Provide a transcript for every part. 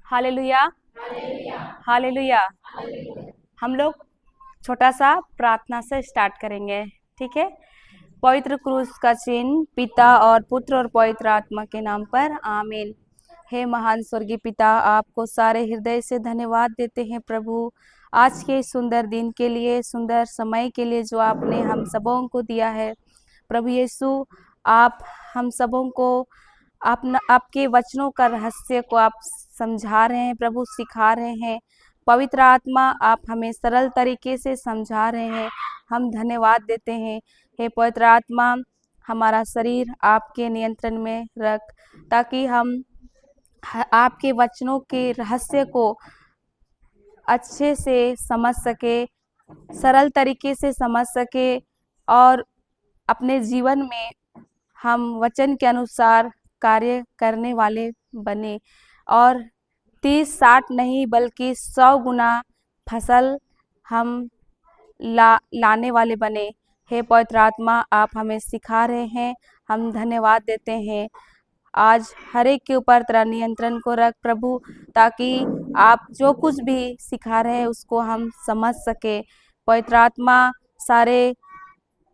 Hallelujah, hallelujah. हम लोग छोटा सा प्रार्थना से स्टार्ट करेंगे, ठीक है। पवित्र क्रूस का चिन्ह पिता और पुत्र और पवित्र आत्मा के नाम पर, आमीन। हे महान स्वर्गीय पिता, आपको सारे हृदय से धन्यवाद देते हैं प्रभु, आज के सुंदर दिन के लिए, सुंदर समय के लिए जो आपने हम सबों को दिया है। प्रभु यीशु, आप हम सबों को आपके वचनों का रहस्य को आप समझा रहे हैं प्रभु, सिखा रहे हैं। पवित्र आत्मा, आप हमें सरल तरीके से समझा रहे हैं, हम धन्यवाद देते हैं। हे पवित्र आत्मा, हमारा शरीर आपके नियंत्रण में रख, ताकि हम आपके वचनों के रहस्य को अच्छे से समझ सके, सरल तरीके से समझ सके और अपने जीवन में हम वचन के अनुसार कार्य करने वाले बने और 30-60 नहीं बल्कि 100 गुना फसल हम लाने वाले बने। हे पवित्र आत्मा, आप हमें सिखा रहे हैं, हम धन्यवाद देते हैं। आज हर एक के ऊपर तेरा नियंत्रण को रख प्रभु, ताकि आप जो कुछ भी सिखा रहे हैं उसको हम समझ सके। पवित्र आत्मा, सारे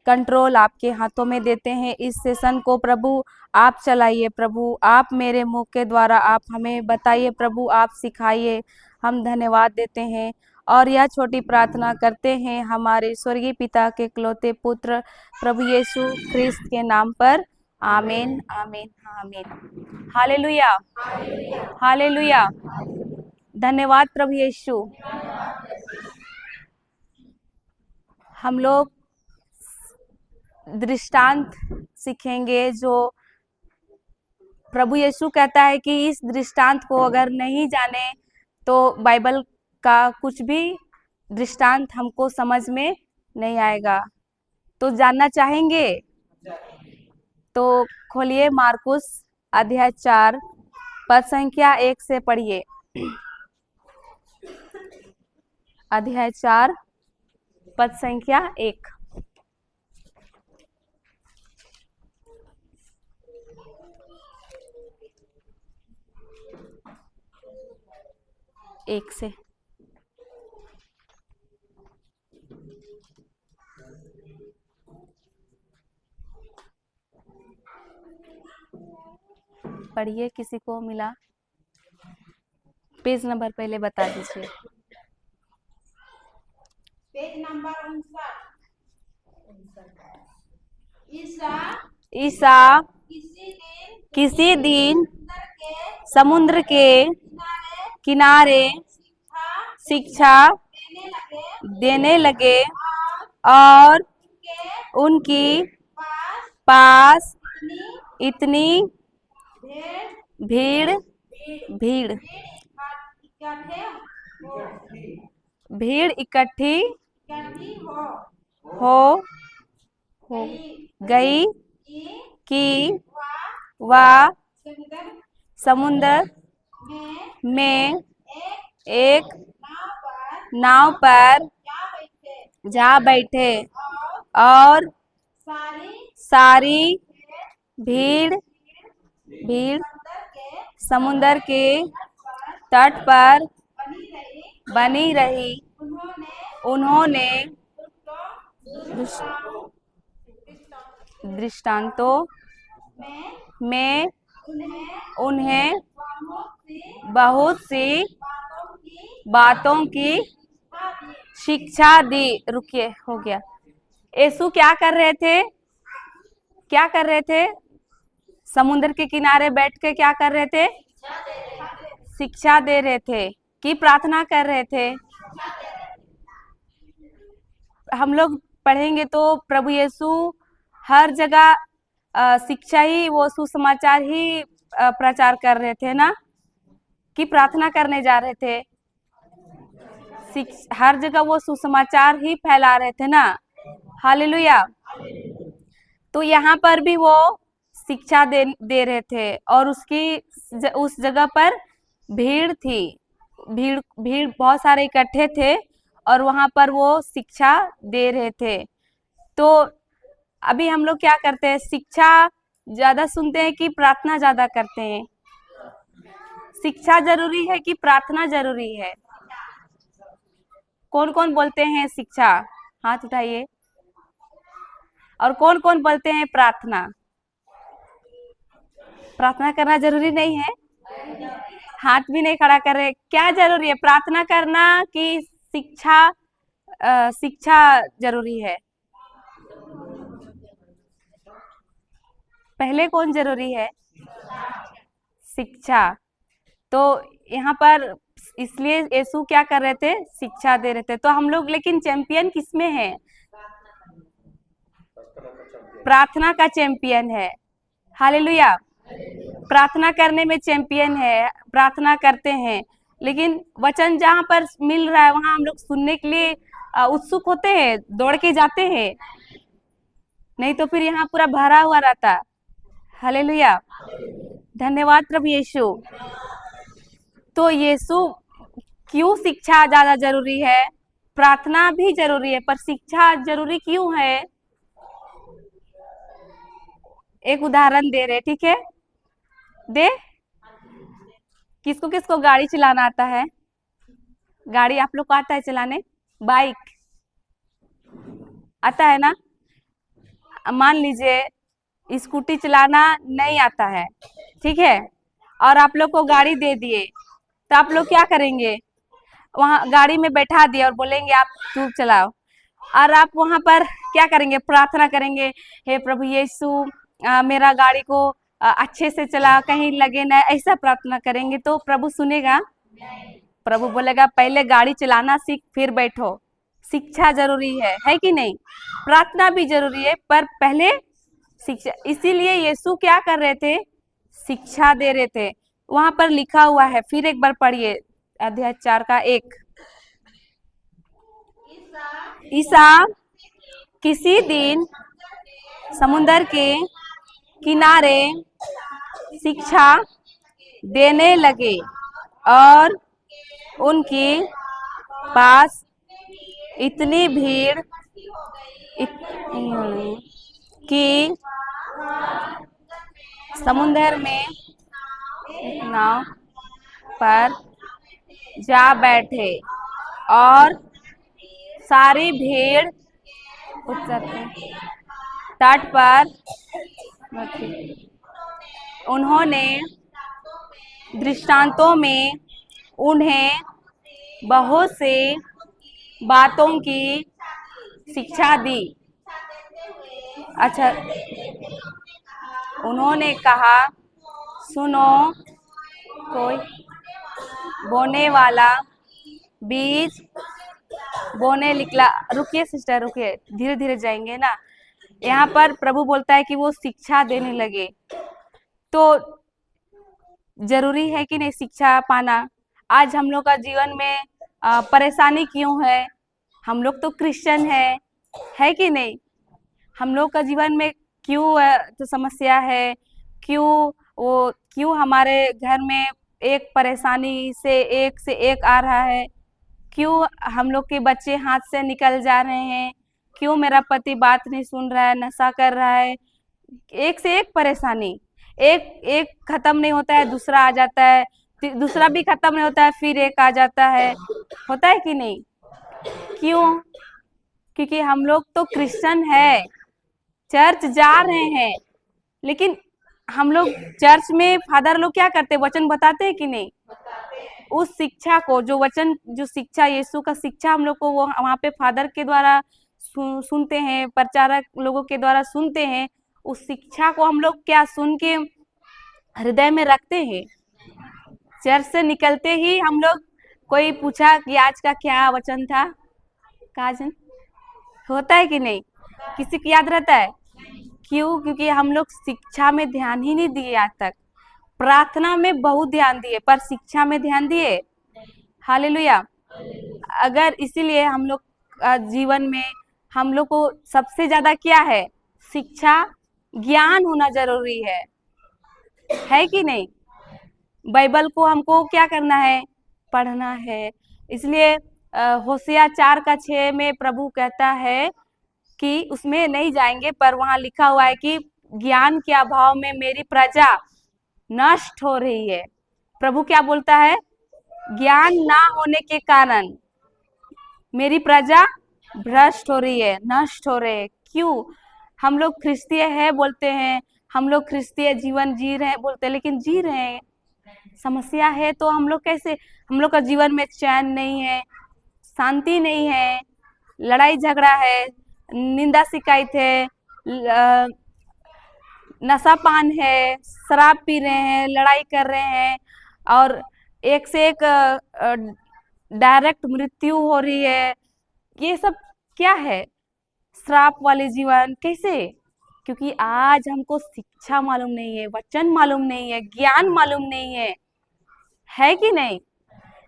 कंट्रोल आपके हाथों में देते हैं। इस सेशन को प्रभु आप चलाइए प्रभु, आप मेरे मुंह के द्वारा आप हमें बताइए प्रभु, आप सिखाइए। हम धन्यवाद देते हैं और यह छोटी प्रार्थना करते हैं हमारे स्वर्गीय पिता के इकलौते पुत्र प्रभु यीशु ख्रिस्त के नाम पर, आमीन, आमीन, आमीन। Hallelujah, hallelujah. धन्यवाद प्रभु यीशु। हम लोग दृष्टांत सीखेंगे, जो प्रभु यीशु कहता है कि इस दृष्टांत को अगर नहीं जाने तो बाइबल का कुछ भी दृष्टांत हमको समझ में नहीं आएगा। तो जानना चाहेंगे तो खोलिए मार्कुस अध्याय 4 पद संख्या 1 से पढ़िए। अध्याय 4 पद संख्या 1। एक से पढ़िए, किसी को मिला? पेज नंबर पहले बता दीजिए। Page number 59। ईसा किसी दिन समुद्र के किनारे शिक्षा देने लगे और उनकी पास इतनी भीड़ इकट्ठी हो गई कि वह समुद्र में एक नाव पर जा बैठे और सारी भीड़ समुद्र के तट पर बनी रही। उन्होंने दृष्टांतों में उन्हें बहुत सी बातों की शिक्षा दी। रुकिए, हो गया। यीशु क्या कर रहे थे? क्या कर रहे थे? समुद्र के किनारे बैठ के क्या कर रहे थे? शिक्षा दे रहे थे कि प्रार्थना कर रहे थे? हम लोग पढ़ेंगे तो प्रभु यीशु हर जगह शिक्षा ही, वो सुसमाचार ही प्रचार कर रहे थे ना, कि प्रार्थना करने जा रहे थे? हर जगह वो सुसमाचार ही फैला रहे थे ना। हालेलुया। तो यहाँ पर भी वो शिक्षा दे रहे थे और उस जगह पर भीड़ थी। भीड़ बहुत सारे इकट्ठे थे और वहां पर वो शिक्षा दे रहे थे। तो अभी हम लोग क्या करते हैं? शिक्षा ज्यादा सुनते हैं कि प्रार्थना ज्यादा करते हैं? शिक्षा जरूरी है कि प्रार्थना जरूरी है? कौन कौन बोलते हैं शिक्षा? हाथ उठाइए। और कौन कौन बोलते हैं प्रार्थना? प्रार्थना करना जरूरी नहीं है? हाथ भी नहीं खड़ा कर रहे। क्या जरूरी है, प्रार्थना करना कि शिक्षा? शिक्षा जरूरी है। पहले कौन जरूरी है? शिक्षा। तो यहाँ पर इसलिए यीशु क्या कर रहे थे? शिक्षा दे रहे थे। तो हम लोग लेकिन चैंपियन किसमें है? प्रार्थना का चैंपियन है। हालेलुया। प्रार्थना करने में चैंपियन है, प्रार्थना करते हैं। लेकिन वचन जहाँ पर मिल रहा है वहां हम लोग सुनने के लिए उत्सुक होते हैं, दौड़ के जाते हैं। नहीं तो फिर यहाँ पूरा भरा हुआ रहता। हालेलुया। धन्यवाद प्रभु यीशु। तो यीशु क्यों शिक्षा ज्यादा जरूरी है? प्रार्थना भी जरूरी है, पर शिक्षा जरूरी क्यों है? एक उदाहरण दे रहे, ठीक है? दे। किसको किसको गाड़ी चलाना आता है? गाड़ी आप लोग को आता है चलाने? बाइक आता है ना? मान लीजिए स्कूटी चलाना नहीं आता है, ठीक है? और आप लोग को गाड़ी दे दिए, तो आप लोग क्या करेंगे? वहां गाड़ी में बैठा दिए और बोलेंगे आप तू चलाओ। और आप वहां पर क्या करेंगे? प्रार्थना करेंगे, हे प्रभु यीशु मेरा गाड़ी को अच्छे से चला, कहीं लगे ना, ऐसा प्रार्थना करेंगे तो प्रभु सुनेगा? प्रभु बोलेगा पहले गाड़ी चलाना सीख फिर बैठो। शिक्षा जरूरी है कि नहीं? प्रार्थना भी जरूरी है, पर पहले शिक्षा। इसीलिए यीशु क्या कर रहे थे? शिक्षा दे रहे थे। वहां पर लिखा हुआ है, फिर एक बार पढ़िए, अध्याय 4:1। ईसा किसी दिन समुद्र के किनारे शिक्षा देने लगे और उनके पास इतनी भीड़ कि समुद्र में एक नाव पर जा बैठे और सारी भीड़ तट पर। उन्होंने दृष्टांतों में उन्हें बहुत से बातों की शिक्षा दी। अच्छा, उन्होंने कहा सुनो, कोई बोने वाला बीज बोने निकला। रुकिए सिस्टर, रुकिए, धीरे धीरे जाएंगे ना। यहाँ पर प्रभु बोलता है कि वो शिक्षा देने लगे। तो जरूरी है कि नहीं शिक्षा पाना? आज हम लोग का जीवन में परेशानी क्यों है? हम लोग तो क्रिश्चियन है कि नहीं? हम लोग का जीवन में क्यों तो समस्या है? क्यों हमारे घर में एक परेशानी से एक आ रहा है? क्यों हम लोग के बच्चे हाथ से निकल जा रहे हैं? क्यों मेरा पति बात नहीं सुन रहा है, नशा कर रहा है? एक से एक परेशानी, एक खत्म नहीं होता है दूसरा आ जाता है, दूसरा भी खत्म नहीं होता है फिर एक आ जाता है। होता है कि नहीं? क्यों? क्योंकि हम लोग तो क्रिश्चियन है, चर्च जा रहे हैं, लेकिन हम लोग चर्च में फादर लोग क्या करते हैं? वचन बताते हैं कि नहीं? उस शिक्षा को, जो वचन, जो शिक्षा यीशु का शिक्षा हम लोग को वो वहाँ पे फादर के द्वारा सुनते हैं, प्रचारक लोगों के द्वारा सुनते हैं। उस शिक्षा को हम लोग क्या सुन के हृदय में रखते हैं। चर्च से निकलते ही हम लोग, कोई पूछा कि आज का क्या वचन था, काजन होता है कि नहीं? किसी को याद रहता है? क्यों? क्योंकि हम लोग शिक्षा में ध्यान ही नहीं दिए आज तक। प्रार्थना में बहुत ध्यान दिए, पर शिक्षा में ध्यान दिए? हालेलुया। अगर इसीलिए हम लोग जीवन में हम लोग को सबसे ज्यादा क्या है? शिक्षा, ज्ञान होना जरूरी है कि नहीं? बाइबल को हमको क्या करना है? पढ़ना है। इसलिए होशिया 4:6 में प्रभु कहता है कि उसमें नहीं जाएंगे, पर वहां लिखा हुआ है कि ज्ञान के अभाव में मेरी प्रजा नष्ट हो रही है। प्रभु क्या बोलता है? ज्ञान ना होने के कारण मेरी प्रजा भ्रष्ट हो रही है, नष्ट हो रहे हैं। क्यों? हम लोग ख्रिस्तीय है बोलते हैं, हम लोग ख्रिस्तीय जीवन जी रहे हैं बोलते हैं, लेकिन जी रहे हैं, समस्या है तो हम लोग कैसे? हम लोग का जीवन में चैन नहीं है, शांति नहीं है, लड़ाई झगड़ा है, निंदा शिकायत है, नशा पान है, शराब पी रहे हैं, लड़ाई कर रहे हैं, और एक से एक डायरेक्ट मृत्यु हो रही है। ये सब क्या है? श्राप वाले जीवन। कैसे? क्योंकि आज हमको शिक्षा मालूम नहीं है, वचन मालूम नहीं है, ज्ञान मालूम नहीं है कि नहीं?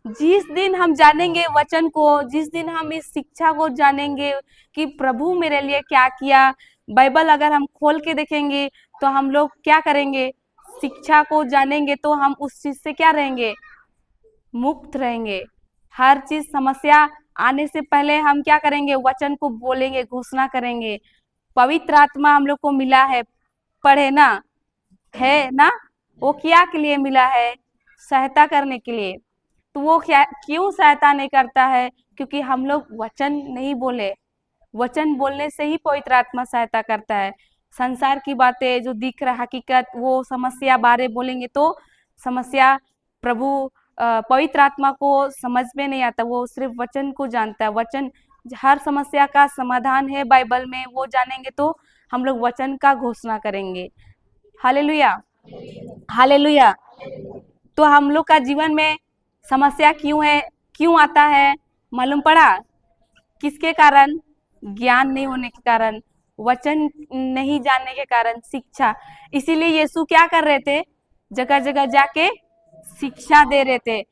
जिस दिन हम जानेंगे वचन को, जिस दिन हम इस शिक्षा को जानेंगे कि प्रभु मेरे लिए क्या किया, बाइबल अगर हम खोल के देखेंगे तो हम लोग क्या करेंगे? शिक्षा को जानेंगे तो हम उस चीज से क्या रहेंगे? मुक्त रहेंगे। हर चीज समस्या आने से पहले हम क्या करेंगे? वचन को बोलेंगे, घोषणा करेंगे। पवित्र आत्मा हम लोग को मिला है, पढ़े ना, है ना? वो क्या के लिए मिला है? सहायता करने के लिए। तो वो क्या, क्यों सहायता नहीं करता है? क्योंकि हम लोग वचन नहीं बोले। वचन बोलने से ही पवित्र आत्मा सहायता करता है। संसार की बातें जो दिख रहा हकीकत, वो समस्या बारे बोलेंगे तो समस्या प्रभु पवित्र आत्मा को समझ में नहीं आता। वो सिर्फ वचन को जानता है। वचन हर समस्या का समाधान है बाइबल में, वो जानेंगे तो हम लोग वचन का घोषणा करेंगे। Hallelujah, hallelujah. तो हम लोग का जीवन में समस्या क्यों है, क्यों आता है? मालूम पड़ा? किसके कारण? ज्ञान नहीं होने के कारण, वचन नहीं जानने के कारण, शिक्षा। इसीलिए यीशु क्या कर रहे थे? जगह जगह जाके शिक्षा दे रहे थे।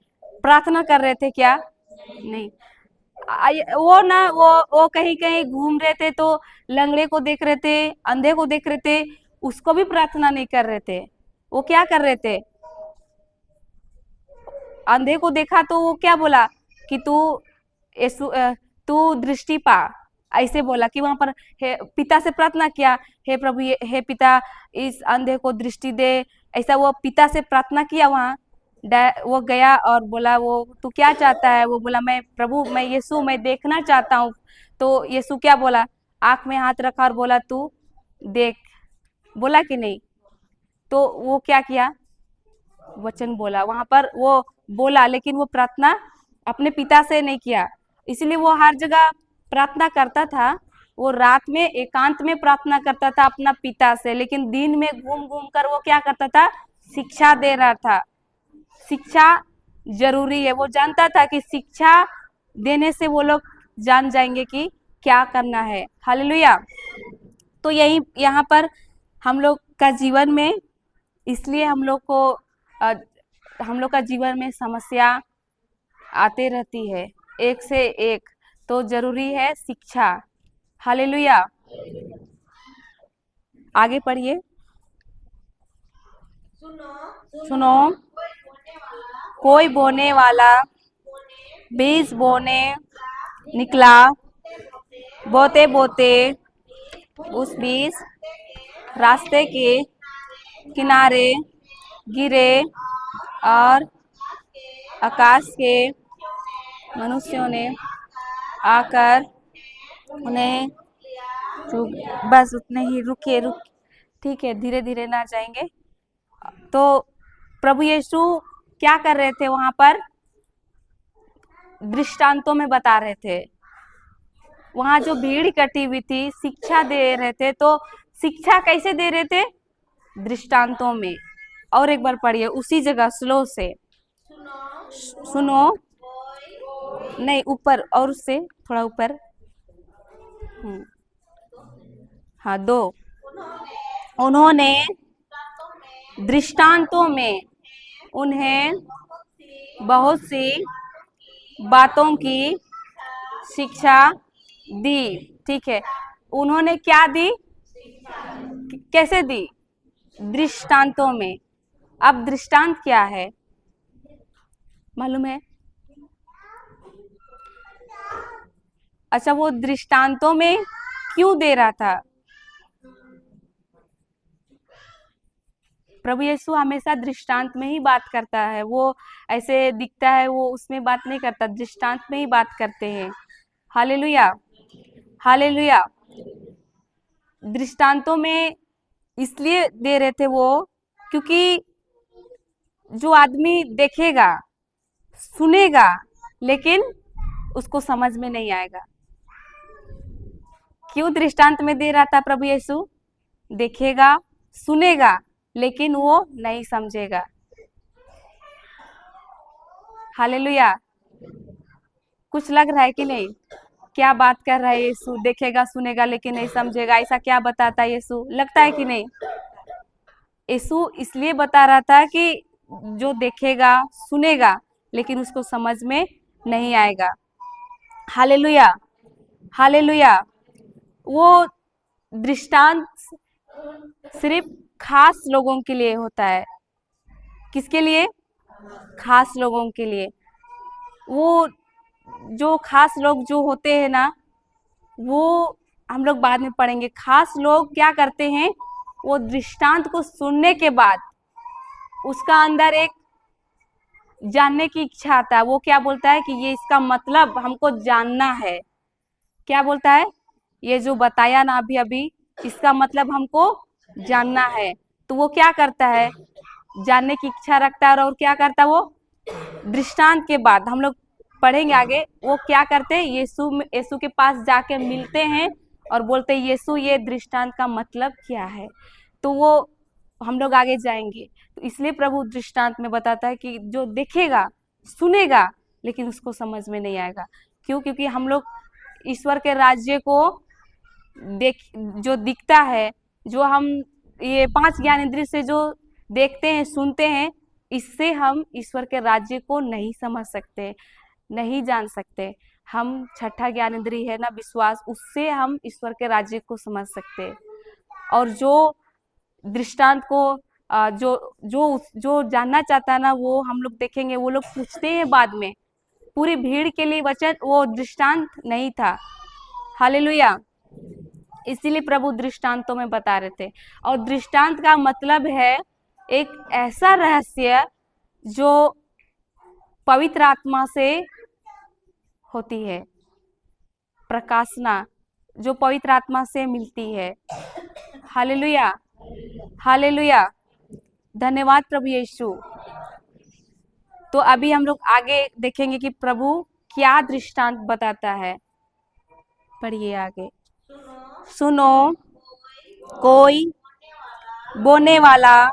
प्रार्थना कर रहे थे क्या? नहीं। वो ना, वो कहीं कहीं घूम रहे थे तो लंगड़े को देख रहे थे, अंधे को देख रहे थे, उसको भी प्रार्थना नहीं कर रहे थे। वो क्या कर रहे थे? अंधे को देखा तो वो क्या बोला कि तू दृष्टि पा, ऐसे बोला कि वहां पर पिता से प्रार्थना किया, हे प्रभु, हे पिता, इस अंधे को दृष्टि दे। ऐसा वो पिता से प्रार्थना किया। वहां वो गया और बोला, वो तू क्या चाहता है? वो बोला, मैं प्रभु, मैं यीशु, मैं देखना चाहता हूँ। तो यीशु क्या बोला? आंख में हाथ रखा और बोला, तू देख। बोला कि नहीं? तो वो क्या किया? वचन बोला। वहां पर वो बोला, लेकिन वो प्रार्थना अपने पिता से नहीं किया। इसलिए वो हर जगह प्रार्थना करता था। वो रात में एकांत में प्रार्थना करता था अपना पिता से, लेकिन दिन में घूम घूम कर वो क्या करता था? शिक्षा दे रहा था। शिक्षा जरूरी है। वो जानता था कि शिक्षा देने से वो लोग जान जाएंगे कि क्या करना है। हालेलुया। तो यही यहाँ पर हम लोग का जीवन में, इसलिए हम लोग को हम लोग का जीवन में समस्या आते रहती है, एक से एक। तो जरूरी है शिक्षा। हालेलुया। आगे पढ़िए। सुनो, कोई बोने वाला बीज बोने निकला, बोते बोते उस बीज रास्ते के किनारे गिरे, और आकाश के मनुष्यों ने आकर उन्हें बस उतने ही। रुकिए, ठीक है, धीरे धीरे ना जाएंगे। तो प्रभु यीशु क्या कर रहे थे? वहां पर दृष्टांतों में बता रहे थे। वहां जो भीड़ इकट्ठी हुई थी, शिक्षा दे रहे थे। तो शिक्षा कैसे दे रहे थे? दृष्टांतों में। और एक बार पढ़िए उसी जगह स्लो से। सुनो, नहीं, ऊपर, और उससे थोड़ा ऊपर। हाँ, 2। उन्होंने दृष्टांतों में उन्हें बहुत सी बातों की शिक्षा दी। ठीक है, उन्होंने क्या दी? कैसे दी? दृष्टांतों में। अब दृष्टांत क्या है मालूम है? अच्छा, वो दृष्टांतों में क्यों दे रहा था? प्रभु यीशु हमेशा दृष्टांत में ही बात करता है। वो ऐसे दिखता है, वो उसमें बात नहीं करता, दृष्टांत में ही बात करते हैं। Hallelujah, hallelujah. दृष्टांतों में इसलिए दे रहे थे वो, क्योंकि जो आदमी देखेगा, सुनेगा, लेकिन उसको समझ में नहीं आएगा। क्यों दृष्टांत में दे रहा था प्रभु यीशु? देखेगा, सुनेगा, लेकिन वो नहीं समझेगा। हालेलुया। कुछ लग रहा है कि नहीं? क्या बात कर रहा है यीशु? देखेगा, सुनेगा, लेकिन नहीं समझेगा, ऐसा क्या बताता है यीशु? लगता है कि नहीं? यीशु इसलिए बता रहा था कि जो देखेगा, सुनेगा, लेकिन उसको समझ में नहीं आएगा। Hallelujah, hallelujah. वो दृष्टांत सिर्फ खास लोगों के लिए होता है। किसके लिए? खास लोगों के लिए। वो जो खास लोग जो होते हैं ना, वो हम लोग बाद में पढ़ेंगे। खास लोग क्या करते हैं? वो दृष्टांत को सुनने के बाद उसका अंदर एक जानने की इच्छा आता है। वो क्या बोलता है कि ये इसका मतलब हमको जानना है। क्या बोलता है? ये जो बताया ना अभी अभी, इसका मतलब हमको जानना है। तो वो क्या करता है? जानने की इच्छा रखता है, और क्या करता है वो? दृष्टांत के बाद हम लोग पढ़ेंगे आगे, वो क्या करते हैं? यीशु के पास जाके मिलते हैं और बोलते हैं, यीशु ये दृष्टांत का मतलब क्या है? तो वो हम लोग आगे जाएंगे। तो इसलिए प्रभु दृष्टांत में बताता है कि जो देखेगा, सुनेगा, लेकिन उसको समझ में नहीं आएगा। क्यों? क्योंकि हम लोग ईश्वर के राज्य को जो दिखता है, जो हम ये 5 ज्ञानेंद्रिय से जो देखते हैं, सुनते हैं, इससे हम ईश्वर के राज्य को नहीं समझ सकते, नहीं जान सकते। हम 6ठा ज्ञानेंद्रिय है ना, विश्वास, उससे हम ईश्वर के राज्य को समझ सकते। और जो दृष्टांत को जो जो जो जानना चाहता है ना, वो हम लोग देखेंगे। वो लोग पूछते हैं बाद में, पूरी भीड़ के लिए वचन वो दृष्टांत नहीं था। हालेलुया। इसीलिए प्रभु दृष्टांतों में बता रहे थे। और दृष्टांत का मतलब है एक ऐसा रहस्य जो पवित्र आत्मा से होती है, प्रकाशना जो पवित्र आत्मा से मिलती है। Hallelujah, hallelujah. धन्यवाद प्रभु यीशु। तो अभी हम लोग आगे देखेंगे कि प्रभु क्या दृष्टांत बताता है। पढ़िए आगे। सुनो, कोई बोने वाला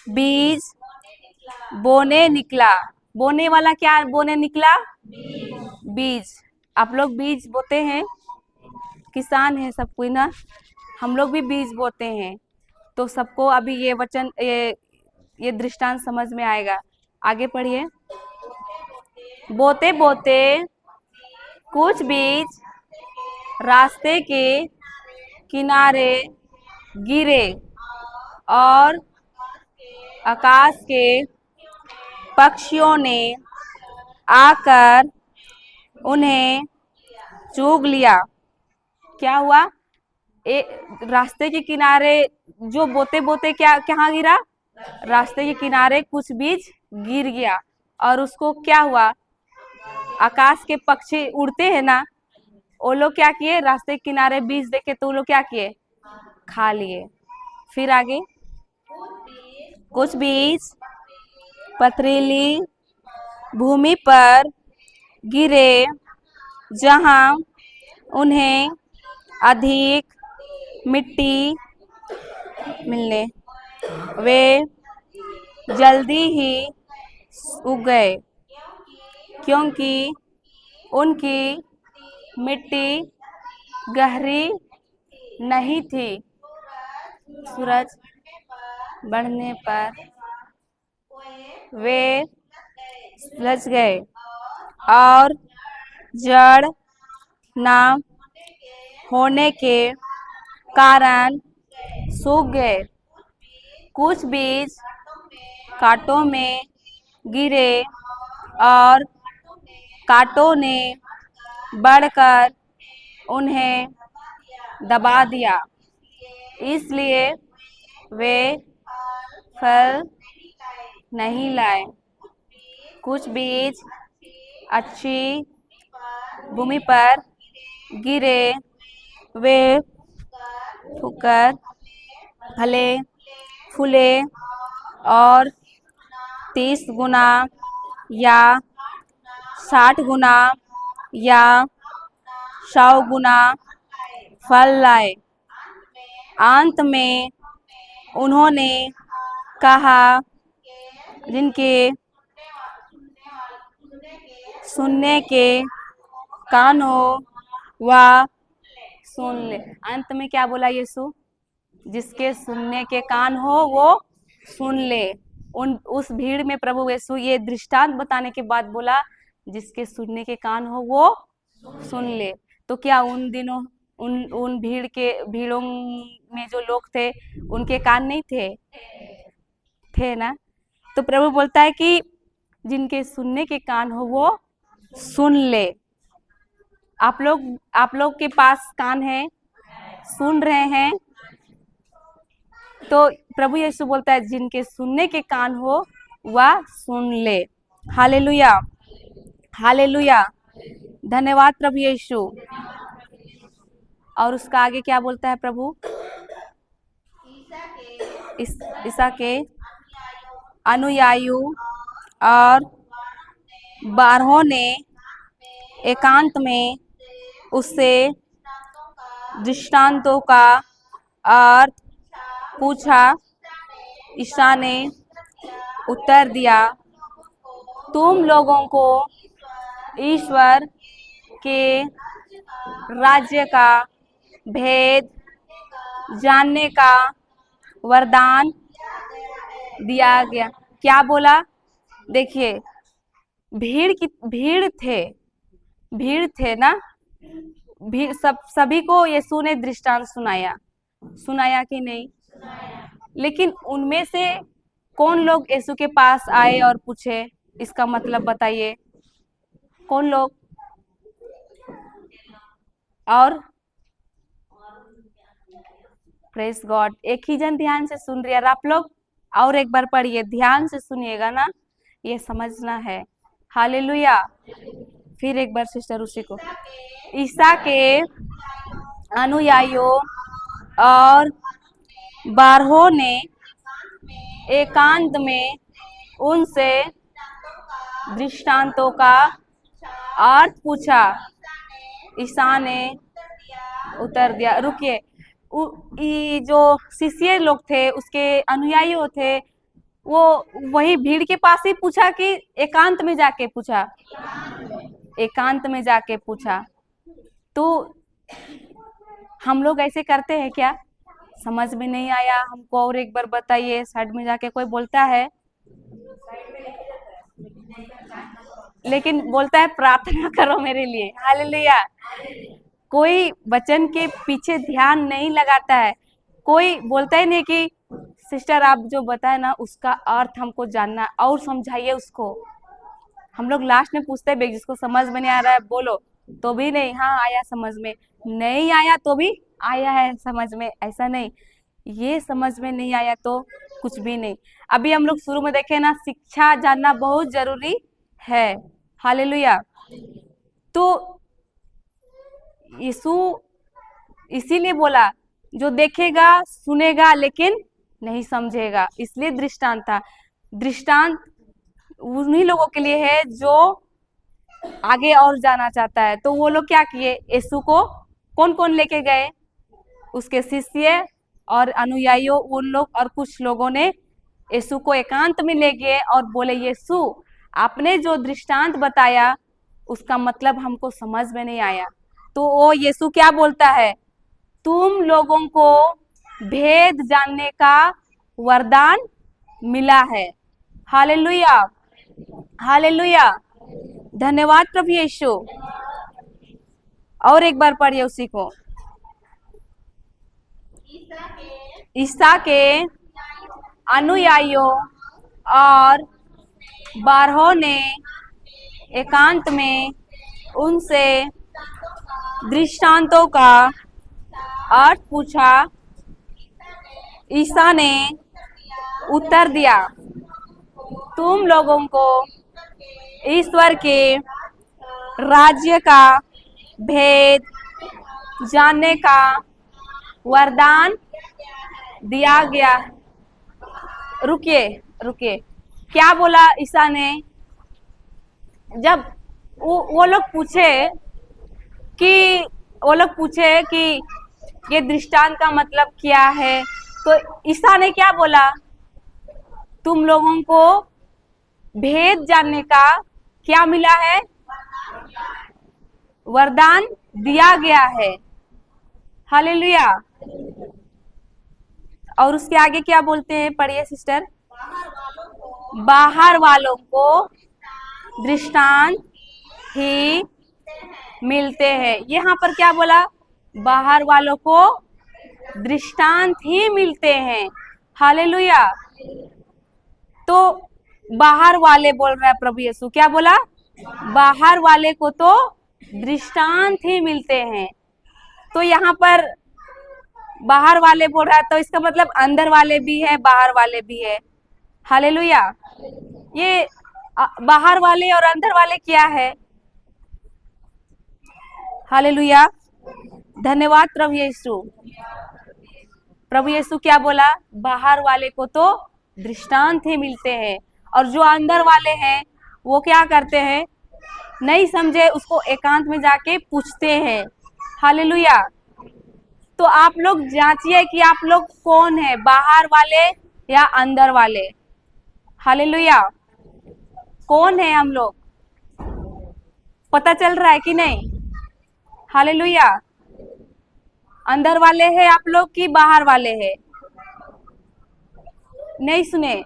बीज बोने निकला। बोने वाला क्या बोने निकला? बीज। आप लोग बीज बोते हैं, किसान है सब कोई ना, हम लोग भी बीज बोते हैं। तो सबको अभी ये वचन ये दृष्टांत समझ में आएगा। आगे पढ़िए। बोते बोते कुछ बीज रास्ते के किनारे गिरे, और आकाश के पक्षियों ने आकर उन्हें चुग लिया। क्या हुआ? रास्ते के किनारे जो बोते बोते क्या कहाँ गिरा? रास्ते के किनारे कुछ बीज गिर गया, और उसको क्या हुआ? आकाश के पक्षी उड़ते हैं ना, वो लोग क्या किए? रास्ते के किनारे बीज देखे तो वो लोग क्या किए? खा लिए। फिर आगे। कुछ बीज पथरीली भूमि पर गिरे, जहां उन्हें अधिक मिट्टी मिलने वे जल्दी ही उग गए, क्योंकि उनकी मिट्टी गहरी नहीं थी। सूरज बढ़ने पर वे सुलझ गए और जड़ ना होने के कारण सूख गए। कुछ बीज कांटों में गिरे, और कांटों ने बढ़कर उन्हें दबा दिया, इसलिए वे फल नहीं लाए, कुछ बीज अच्छी भूमि पर गिरे, वे फूकर फले फूले और 30 गुना या 60 गुना या 100 गुना फल लाए। अंत में उन्होंने कहा, जिनके सुनने के कान हो वह सुन ले। अंत में क्या बोला यीशु? जिसके सुनने के कान हो वो सुन ले। उस भीड़ में प्रभु यीशु ये दृष्टांत बताने के बाद बोला, जिसके सुनने के कान हो वो सुन ले। तो क्या उन दिनों उन भीड़ों में जो लोग थे उनके कान नहीं थे ना? तो प्रभु बोलता है कि जिनके सुनने के कान हो वो सुन ले। आप लोग के पास कान है, सुन रहे हैं? तो प्रभु यीशु बोलता है, जिनके सुनने के कान हो वह सुन ले। हालेलुया, हालेलुया, धन्यवाद प्रभु यीशु। और उसका आगे क्या बोलता है प्रभु? ईसा के अनुयायी और 12 ने एकांत में उससे दृष्टांतों का अर्थ पूछा। ईसा ने उत्तर दिया, तुम लोगों को ईश्वर के राज्य का भेद जानने का वरदान दिया गया। क्या बोला? देखिए, भीड़ थे ना, सभी को यीशु ने दृष्टांत सुनाया कि नहीं? लेकिन उनमें से कौन लोग यीशु के पास आए और पूछे? इसका मतलब बताइए, कौन लोग? और प्रेस गॉड, एक ही जन ध्यान से सुन रही है। आप लोग और एक बार पढ़िए, ध्यान से सुनिएगा ना, ये समझना है। हालेलुया। फिर एक बार सिस्टर उसी को, ईसा के अनुयायियों और 12 ने एकांत में उनसे दृष्टांतों का अर्थ पूछा। ईसा ने उत्तर दिया। रुकिए, जो शिष्य लोग थे, उसके अनुयायी थे, वो वही भीड़ के पास ही पूछा कि एकांत में जाके पूछा? एकांत में जाके पूछा। तो हम लोग ऐसे करते हैं क्या? समझ में नहीं आया हमको, और एक बार बताइए। साइड में जाके कोई बोलता है, लेकिन बोलता है प्रार्थना करो मेरे लिए। हालेलुया। कोई वचन के पीछे ध्यान नहीं लगाता है। कोई बोलता ही नहीं कि सिस्टर आप जो बताए ना उसका अर्थ हमको जानना और समझाइए उसको। हम लोग लास्ट में पूछते हैं, जिसको समझ में नहीं आ रहा है बोलो, तो भी नहीं, हाँ आया समझ में, नहीं आया तो भी आया है समझ में, ऐसा नहीं। ये समझ में नहीं आया तो कुछ भी नहीं। अभी हम लोग शुरू में देखे ना, शिक्षा जानना बहुत जरूरी है। हालेलुया। तो यीशु इसीलिए बोला, जो देखेगा सुनेगा लेकिन नहीं समझेगा, इसलिए दृष्टांत था। दृष्टांत उन्हीं लोगों के लिए है जो आगे और जाना चाहता है। तो वो लोग क्या किए? यीशु को कौन कौन लेके गए? उसके शिष्य और अनुयायियों, उन लोग और कुछ लोगों ने यीशु को एकांत में ले गए और बोले, यीशु आपने जो दृष्टांत बताया उसका मतलब हमको समझ में नहीं आया। तो वो यीशु क्या बोलता है? तुम लोगों को भेद जानने का वरदान मिला है। हालेलुया, हालेलुया, धन्यवाद प्रभु यीशु। और एक बार पढ़िए उसी को। ईसा के अनुयायियों और 12 ने एकांत में उनसे दृष्टांतों का अर्थ पूछा। ईसा ने उत्तर दिया, तुम लोगों को ईश्वर के राज्य का भेद जानने का वरदान दिया गया। रुकिए रुकिए, क्या बोला ईसा ने? जब वो लोग पूछे कि ये दृष्टांत का मतलब क्या है, तो ईसा ने क्या बोला? तुम लोगों को भेद जानने का क्या मिला है? वरदान दिया गया है। हालेलुया। और उसके आगे क्या बोलते हैं? पढ़िए सिस्टर। बाहर वालों को दृष्टांत ही मिलते हैं। यहाँ पर क्या बोला? बाहर वालों को दृष्टांत ही मिलते हैं। हालेलुया। तो बाहर वाले बोल रहा है प्रभु यीशु, क्या बोला? बाहर वाले को तो दृष्टांत ही मिलते हैं। तो यहाँ पर बाहर वाले बोल रहा है, तो इसका मतलब अंदर वाले भी है, बाहर वाले भी है। हालेलुया। ये बाहर वाले और अंदर वाले क्या है? हालेलुया। धन्यवाद प्रभु यीशु। प्रभु यीशु क्या बोला? बाहर वाले को तो दृष्टांत ही मिलते हैं, और जो अंदर वाले हैं वो क्या करते हैं? नहीं समझे उसको एकांत में जाके पूछते हैं। हालेलुया। तो आप लोग जांचिए कि आप लोग कौन है, बाहर वाले या अंदर वाले। हालेलुया। कौन है हम लोग? पता चल रहा है कि नहीं? हालेलुया। अंदर वाले हैं आप लोग कि बाहर वाले हैं? नहीं सुने?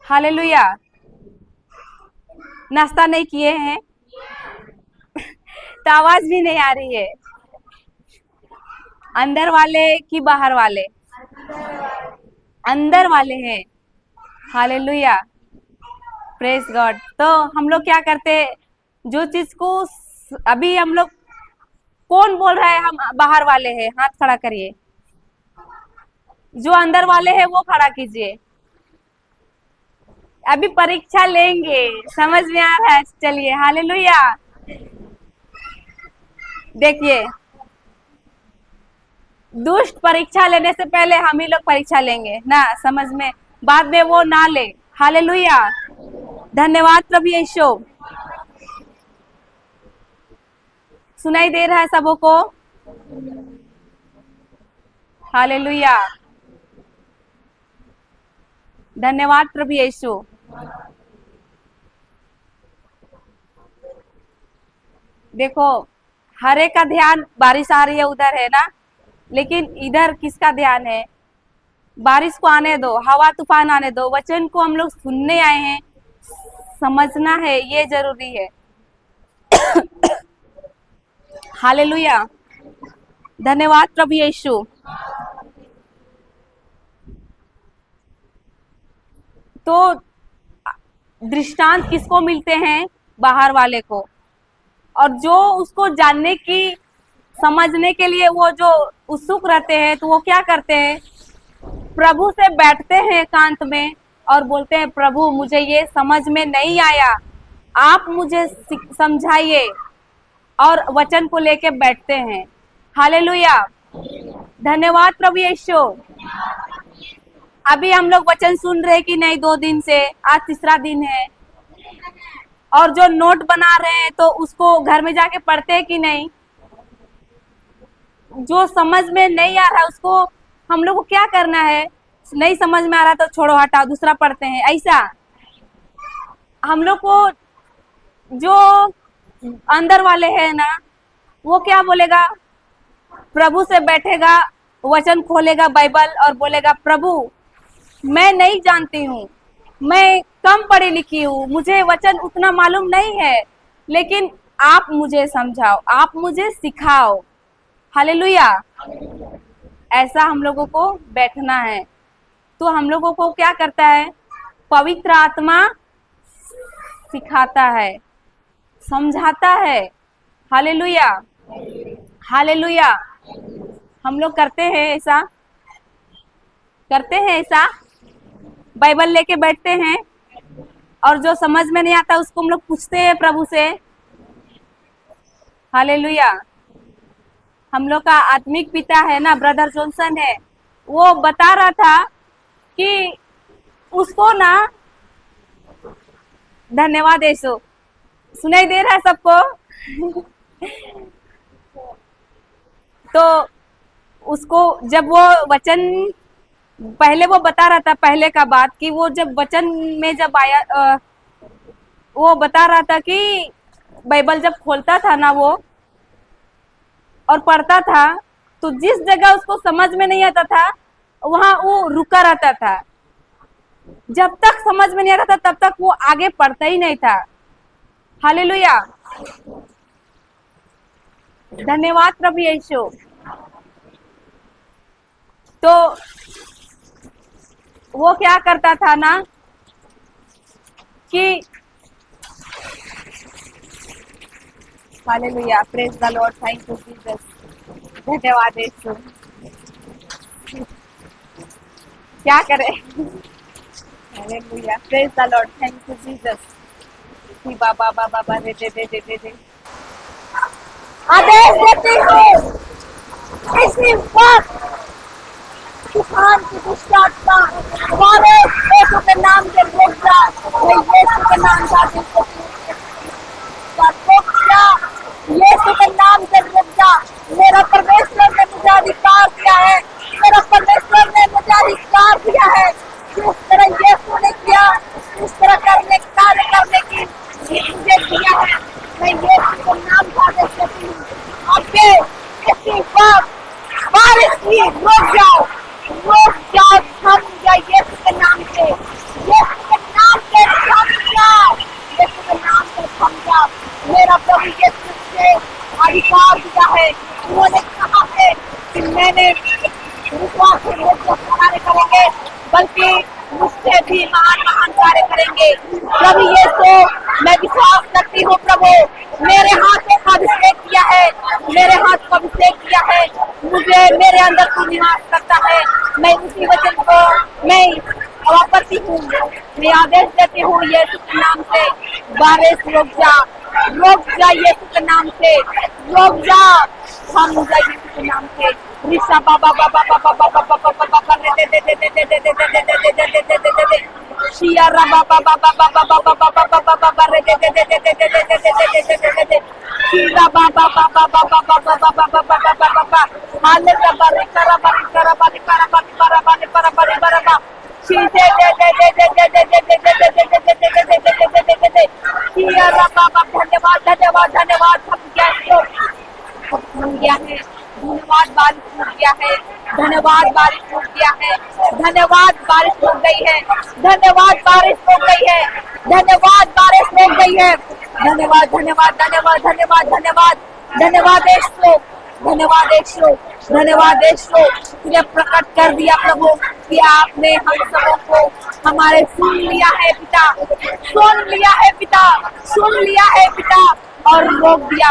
हालेलुया। नाश्ता नहीं किए हैं तो आवाज भी नहीं आ रही है। अंदर वाले कि बाहर वाले? अंदर वाले हैं। हालेलुया। Praise God. तो हम लोग क्या करते, जो चीज को अभी हम लोग, कौन बोल रहा है हम बाहर वाले हैं? हाथ खड़ा करिए। जो अंदर वाले हैं वो खड़ा कीजिए। अभी परीक्षा लेंगे, समझ में आ रहा है? चलिए। हालेलुया। देखिए, दुष्ट परीक्षा लेने से पहले हम ही लोग परीक्षा लेंगे ना, समझ में, बाद में वो ना ले। हालेलुया। धन्यवाद प्रभु यीशु। सुनाई दे रहा है सबों को? हालेलुया। धन्यवाद प्रभु यीशु। देखो, हर एक का ध्यान बारिश आ रही है उधर है ना, लेकिन इधर किसका ध्यान है? बारिश को आने दो, हवा तूफान आने दो, वचन को हम लोग सुनने आए हैं, समझना है, ये जरूरी है। हालेलुया। धन्यवाद प्रभु यीशु। तो दृष्टांत किसको मिलते हैं? बाहर वाले को। और जो उसको जानने की, समझने के लिए वो जो उत्सुक रहते हैं, तो वो क्या करते हैं? प्रभु से बैठते हैं एकांत में और बोलते हैं, प्रभु मुझे ये समझ में नहीं आया, आप मुझे समझाइए, और वचन को लेके बैठते हैं। हालेलुया। धन्यवाद प्रभु यीशु। अभी हम लोग वचन सुन रहे कि नहीं? 2 दिन से, आज तीसरा दिन है। और जो नोट बना रहे हैं तो उसको घर में जाके पढ़ते हैं कि नहीं? जो समझ में नहीं आ रहा उसको हम लोग को क्या करना है? नहीं समझ में आ रहा तो छोड़ो, हटाओ, दूसरा पढ़ते हैं, ऐसा। हम लोग को जो अंदर वाले हैं ना, वो क्या बोलेगा? प्रभु से बैठेगा, वचन खोलेगा बाइबल और बोलेगा, प्रभु मैं नहीं जानती हूँ, मैं कम पढ़ी लिखी हूँ, मुझे वचन उतना मालूम नहीं है, लेकिन आप मुझे समझाओ, आप मुझे सिखाओ। हालेलुया। ऐसा हम लोगों को बैठना है। तो हम लोगों को क्या करता है? पवित्र आत्मा सिखाता है, समझाता है। हालेलुया। हालेलुया। हम लोग करते हैं ऐसा। करते हैं ऐसा, बाइबल लेके बैठते हैं और जो समझ में नहीं आता उसको हम लोग पूछते हैं प्रभु से। हालेलुया। हम लोग का आत्मिक पिता है ना, ब्रदर जॉनसन है, वो बता रहा था कि उसको ना, धन्यवाद यीशु, सुनाई दे रहा है सबको? तो उसको जब वो वचन, पहले वो बता रहा था पहले का बात कि वो जब वचन में जब आया, वो बता रहा था कि बाइबल जब खोलता था ना वो और पढ़ता था, तो जिस जगह उसको समझ में नहीं आता था वहां वो रुका रहता था। जब तक समझ में नहीं आता था तब तक वो आगे पढ़ता ही नहीं था। हालेलुया, धन्यवाद प्रभु यीशु। तो वो क्या करता था ना कि hallelujah, praise the Lord, thank you Jesus, धन्यवाद यीशु। क्या करे, hallelujah, praise the Lord, thank you Jesus. बाबा बाबा बाबा दे दे दे दे दे दे, आदेश देती हूँ इसी वक्त तूफान की दुष्ट आत्मा हमारे यीशु के नाम से रुक जा। मैं यीशु के नाम का रुक जा, यीशु के नाम से रुक जा। मेरा परमेश्वर ने मुझे अधिकार दिया है, मेरा परमेश्वर ने मुझे अधिकार दिया है। जिस तरह यीशु ने किया उस तरह करने, कार्य करने की मुझे दिया है। मैं यीशु के नाम का आदेश देती हूँ, आपके इसी वक्त बारिश की रुक जाओ, रुक जाओ, थम जा यीशु के नाम से, यीशु के नाम से थम जाओ, यीशु के नाम से थम जाओ। मेरा प्रभु यीशु से अधिकार दिया है, उन्होंने कहा है कि मैंने विश्वास से लोग कार्य करेंगे, बल्कि मुझसे भी महान महान कार्य करेंगे। प्रभु यीशु, मैं विश्वास करती हूँ प्रभु, मेरे हाथों का अभिषेक किया है, मेरे हाथ को अभिषेक किया है, मुझे मेरे अंदर तू निवास करता है। मैं उसी वचन को मैं वापरती हूँ, मैं आदेश देती हूँ यीशु के नाम से, बारिश रुक जा यीशु के नाम से, रुक जा, हम जा यीशु के नाम से। ऋषा बाबा बाबा बाबा बाबा बाबा बाबा दे दे दे दे दे दे दे दे दे दे दे दे दे दे दे दे, शियारा बाबा बाबा बाबा बाबा बाबा बाबा बाबा दे दे दे दे दे दे दे दे दे दे दे दे दे, शिरा बाबा बाबा बाबा बाबा बाबा बाबा बाबा हाले का बारे करा बारे करा बारे करा बारे करा बारे करा बारे बारे बा, शीशे दे दे दे दे दे दे दे दे दे दे दे दे दे दे दे दे दे दे दे, शियारा बाबा धन्यवाद धन्यवाद धन्यवाद, हम गया है, धन्यवाद बारिश रुक गया है, धन्यवाद बारिश रुक गया है, धन्यवाद बारिश रुक गई है, धन्यवाद बारिश रुक गई है, धन्यवाद बारिश रुक गई है, धन्यवाद धन्यवाद धन्यवाद धन्यवाद धन्यवाद धन्यवाद यीशु, धन्यवाद यीशु, धन्यवाद यीशु। तुझे प्रकट कर दिया प्रभु कि आपने हम सबों को हमारे सुन लिया है पिता, सुन लिया है पिता, सुन लिया है पिता, और रोक दिया,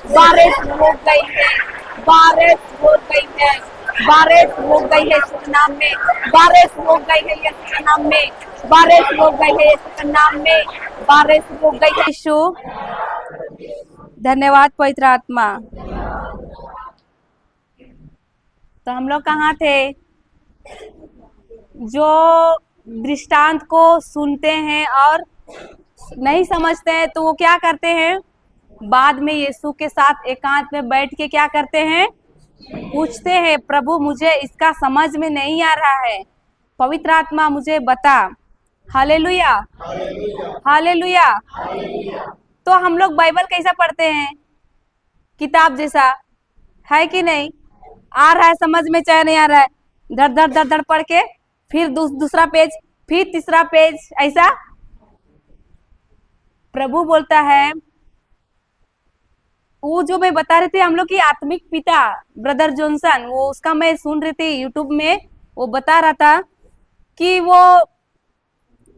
बारिश रुक गई है, बारिश रुक गई है, बारिश रुक गई है यीशु के नाम में, बारिश रुक गई है यीशु के नाम में, बारिश रुक गई है यीशु के नाम में, बारिश रुक गई है यीशु। धन्यवाद पवित्र आत्मा। तो हम लोग कहाँ थे? जो दृष्टांत को सुनते हैं और नहीं समझते हैं तो वो क्या करते हैं, बाद में यीशु के साथ एकांत में बैठ के क्या करते हैं, पूछते हैं, प्रभु मुझे इसका समझ में नहीं आ रहा है, पवित्र आत्मा मुझे बता। Hallelujah, hallelujah. तो हम लोग बाइबल कैसा पढ़ते हैं? किताब जैसा, है कि नहीं? आ रहा है समझ में, चाहे नहीं आ रहा है, धड़ धड़ धड़ धड़ पढ़ के फिर दूसरा पेज, फिर तीसरा पेज, ऐसा। प्रभु बोलता है, वो जो मैं बता रही थी हम लोग की आत्मिक पिता ब्रदर जॉनसन, वो उसका मैं सुन रही थी यूट्यूब में, वो बता रहा था कि वो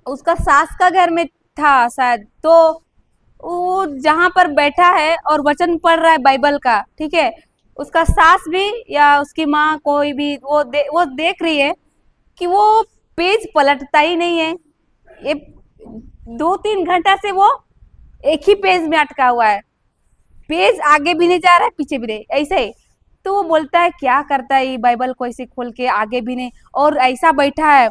उसका सास का घर में था शायद, तो वो जहां पर बैठा है और वचन पढ़ रहा है बाइबल का, ठीक है, उसका सास भी या उसकी माँ कोई भी वो देख रही है कि वो पेज पलटता ही नहीं है। ये 2-3 घंटा से वो एक ही पेज में अटका हुआ है, पेज आगे भी नहीं जा रहा है पीछे भी नहीं, ऐसे ही। तो वो बोलता है क्या करता है ये, बाइबल को ऐसे खोल के आगे भी नहीं, और ऐसा बैठा है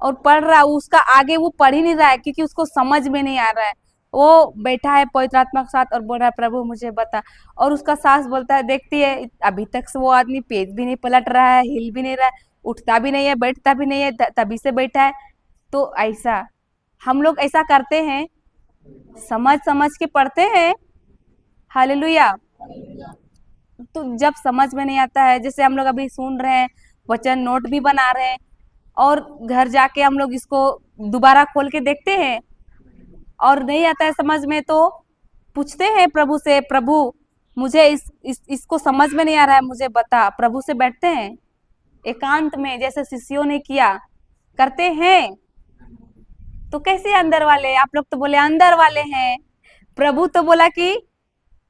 और पढ़ रहा है, उसका आगे वो पढ़ ही नहीं रहा है क्योंकि उसको समझ में नहीं आ रहा है। वो बैठा है पवित्र आत्मा के साथ और बोल रहा है प्रभु मुझे बता। और उसका सास बोलता है, देखती है अभी तक से वो आदमी पेज भी नहीं पलट रहा है, हिल भी नहीं रहा है, उठता भी नहीं है, बैठता भी नहीं है, तभी से बैठा है। तो ऐसा हम लोग ऐसा करते हैं, समझ समझ के पढ़ते हैं, हालेलुया। तो जब समझ में नहीं आता है, जैसे हम लोग अभी सुन रहे हैं वचन, नोट भी बना रहे हैं, और घर जाके हम लोग इसको दोबारा खोल के देखते हैं और नहीं आता है समझ में, तो पूछते हैं प्रभु से, प्रभु मुझे इसको समझ में नहीं आ रहा है, मुझे बता। प्रभु से बैठते हैं एकांत में, जैसे शिष्यों ने किया, करते हैं। तो कैसे अंदर वाले, आप लोग तो बोले अंदर वाले हैं, प्रभु तो बोला कि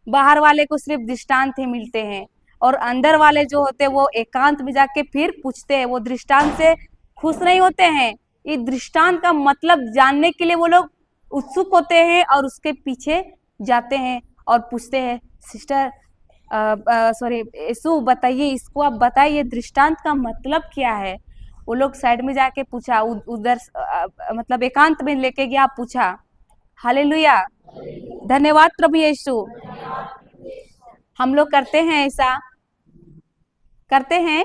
बाहर वाले को सिर्फ दृष्टांत ही मिलते हैं, और अंदर वाले जो होते हैं वो एकांत में जाके फिर पूछते हैं, वो दृष्टांत से खुश नहीं होते हैं। ये दृष्टांत का मतलब जानने के लिए वो लोग उत्सुक होते हैं और उसके पीछे जाते हैं और पूछते हैं, सिस्टर सॉरी यीशु बताइए, इसको आप बताइए दृष्टांत का मतलब क्या है। वो लोग साइड में जाके पूछा, उधर मतलब एकांत में लेके गया, पूछा। हालेलुया, धन्यवाद प्रभु यीशु। हम लोग करते हैं ऐसा, करते हैं।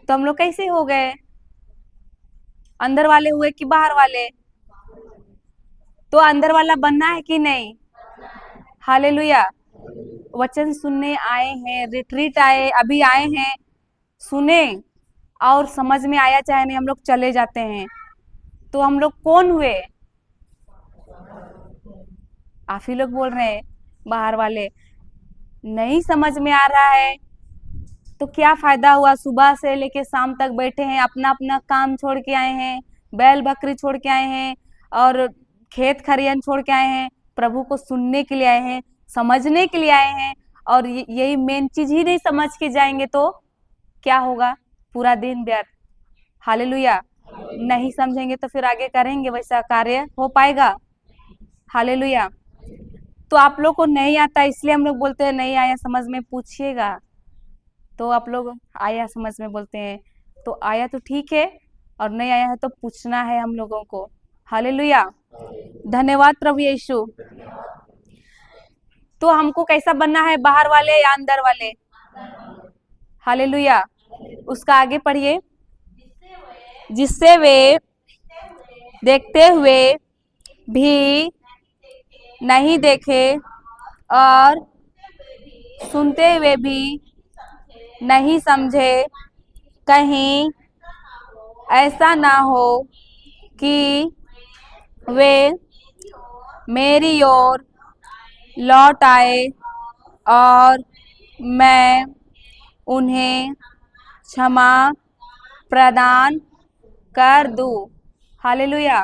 तो हम लोग कैसे हो गए, अंदर वाले हुए कि बाहर वाले? तो अंदर वाला बनना है कि नहीं? हालेलुया। वचन सुनने आए हैं, रिट्रीट आए, अभी आए हैं, सुने और समझ में आया चाहे नहीं, हम लोग चले जाते हैं। तो हम लोग कौन हुए? आप ही लोग बोल रहे हैं बाहर वाले। नहीं समझ में आ रहा है तो क्या फायदा हुआ? सुबह से लेके शाम तक बैठे हैं, अपना अपना काम छोड़ के आए हैं, बैल बकरी छोड़ के आए हैं और खेत खरियान छोड़ के आए हैं, प्रभु को सुनने के लिए आए हैं, समझने के लिए आए हैं, और यही मेन चीज ही नहीं समझ के जाएंगे तो क्या होगा? पूरा दिन व्यर्थ। हालेलुया। नहीं समझेंगे तो फिर आगे करेंगे वैसा कार्य हो पाएगा? हालेलुया। तो आप लोग को नहीं आता इसलिए हम लोग बोलते हैं नहीं आया समझ में, पूछिएगा। तो आप लोग आया समझ में बोलते हैं, तो आया तो ठीक है, और नहीं आया है तो पूछना है हम लोगों को। हालेलुया, धन्यवाद प्रभु यीशु। तो हमको कैसा बनना है, बाहर वाले या अंदर वाले? हालेलुया। उसका आगे पढ़िए, जिससे वे देखते हुए भी नहीं देखे और सुनते हुए भी नहीं समझे, कहीं ऐसा ना हो कि वे मेरी ओर लौट आए और मैं उन्हें क्षमा प्रदान कर दूं। हालेलुया।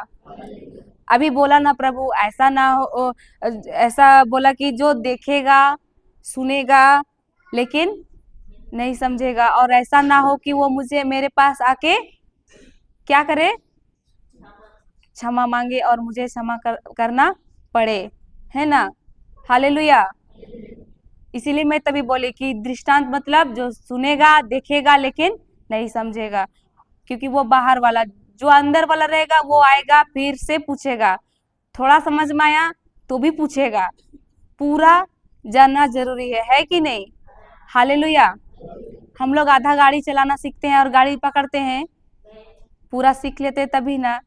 अभी बोला ना प्रभु, ऐसा ना हो, ऐसा बोला कि जो देखेगा सुनेगा लेकिन नहीं समझेगा, और ऐसा ना हो कि वो मुझे मेरे पास आके क्या करे? क्षमा मांगे और मुझे क्षमा करना पड़े, है ना? हालेलुया। इसीलिए मैं तभी बोली कि दृष्टांत मतलब जो सुनेगा देखेगा लेकिन नहीं समझेगा, क्योंकि वो बाहर वाला, जो अंदर वाला रहेगा वो आएगा फिर से पूछेगा, थोड़ा समझ में आया तो भी पूछेगा, पूरा जानना जरूरी है कि नहीं? हालेलुया। हम लोग आधा गाड़ी चलाना सीखते हैं और गाड़ी पकड़ते हैं, पूरा सीख लेते तभी ना,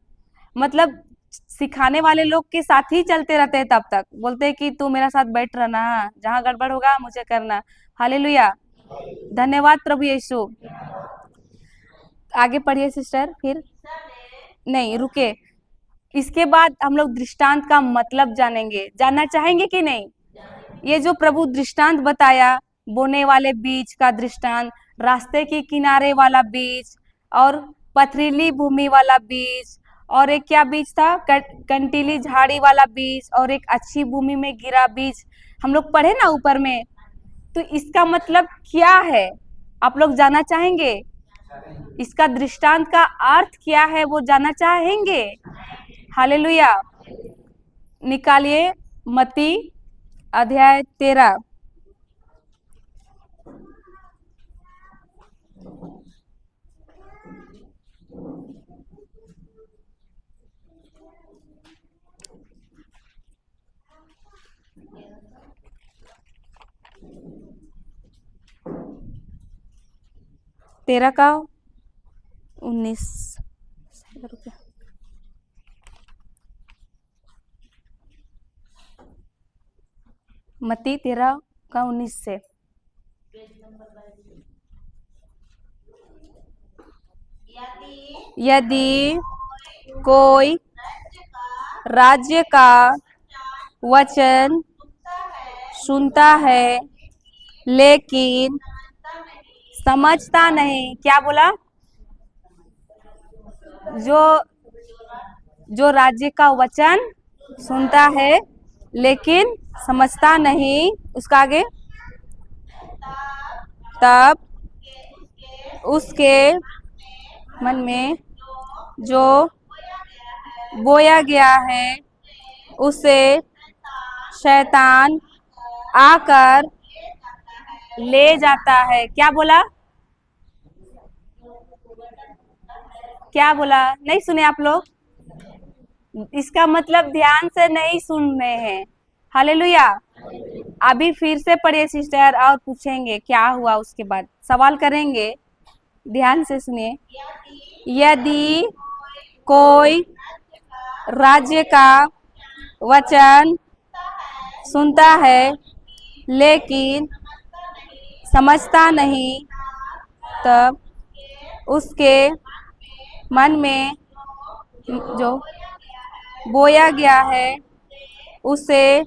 मतलब सिखाने वाले लोग के साथ ही चलते रहते हैं, तब तक बोलते हैं कि तू मेरा साथ बैठ रहना, जहां गड़बड़ होगा मुझे करना। हालेलुया, धन्यवाद प्रभु यीशु। आगे पढ़िए सिस्टर। फिर नहीं रुके, इसके बाद हम लोग दृष्टांत का मतलब जानेंगे, जानना चाहेंगे कि नहीं? ये जो प्रभु दृष्टांत बताया, बोने वाले बीज का दृष्टांत, रास्ते के किनारे वाला बीज, और पथरीली भूमि वाला बीज, और एक क्या बीज था, कंटीली झाड़ी वाला बीज, और एक अच्छी भूमि में गिरा बीज, हम लोग पढ़े ना ऊपर में। तो इसका मतलब क्या है आप लोग जानना चाहेंगे? इसका दृष्टांत का अर्थ क्या है वो जानना चाहेंगे? हालेलुया। निकालिए मत्ती अध्याय 13। तेरह का 19। मत्ती 13 का 19 से। यदि कोई राज्य का वचन सुनता है लेकिन समझता नहीं, क्या बोला? जो राज्य का वचन सुनता है लेकिन समझता नहीं, उसका आगे, तब उसके मन में जो बोया गया है उसे शैतान आकर ले जाता है। क्या बोला? क्या बोला? नहीं सुने आप लोग? इसका मतलब ध्यान से नहीं सुन रहे हैं। हालेलुया। अभी फिर से पढ़िए सिस्टर और पूछेंगे क्या हुआ, उसके बाद सवाल करेंगे। ध्यान से सुनिए। यदि कोई राज्य का वचन सुनता है लेकिन समझता नहीं, तब उसके मन में जो बोया गया है उसे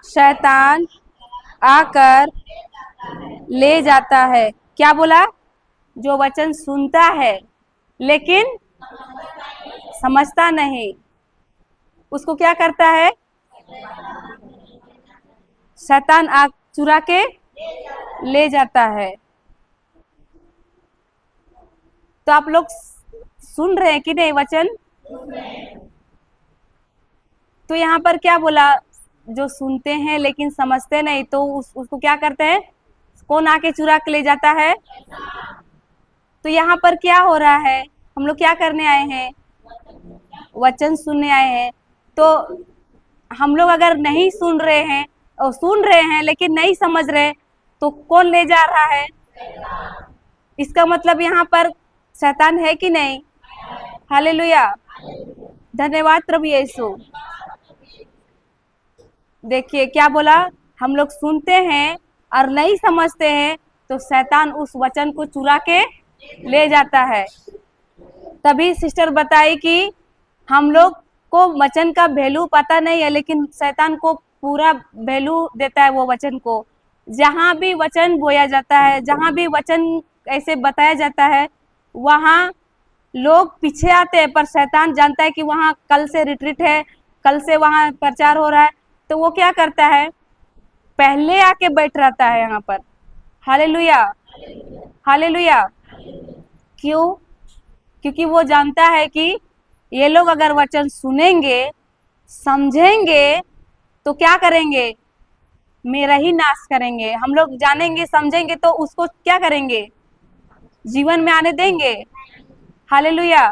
शैतान आकर ले जाता है। क्या बोला? जो वचन सुनता है लेकिन समझता नहीं, उसको क्या करता है? शैतान आग चुरा के ले जाता है। तो आप लोग सुन रहे हैं कि नहीं वचन? तो यहाँ पर क्या बोला? जो सुनते हैं लेकिन समझते नहीं, तो उसको क्या करते हैं? कौन आके चुरा के ले जाता है? तो यहाँ पर क्या हो रहा है? हम लोग क्या करने आए हैं? वचन सुनने आए हैं। तो हम लोग अगर नहीं सुन रहे हैं और सुन रहे हैं लेकिन नहीं समझ रहे, तो कौन ले जा रहा है? इसका मतलब यहाँ पर शैतान है कि नहीं? हालेलुया। धन्यवाद प्रभु यीशु। देखिए क्या बोला? हम लोग सुनते हैं और नहीं समझते हैं, तो शैतान उस वचन को चुरा के ले जाता है। तभी सिस्टर बताई कि हम लोग को वचन का वैल्यू पता नहीं है, लेकिन शैतान को पूरा वैल्यू देता है वो वचन को। जहाँ भी वचन बोया जाता है, जहाँ भी वचन ऐसे बताया जाता है, वहाँ लोग पीछे आते हैं, पर शैतान जानता है कि वहाँ कल से रिट्रीट है, कल से वहाँ प्रचार हो रहा है, तो वो क्या करता है? पहले आके बैठ रहता है यहाँ पर। Hallelujah, hallelujah. क्यों? क्योंकि वो जानता है कि ये लोग अगर वचन सुनेंगे, समझेंगे, तो क्या करेंगे? मेरा ही नाश करेंगे। हम लोग जानेंगे, समझेंगे, तो उसको क्या करेंगे? जीवन में आने देंगे। हालेलुया।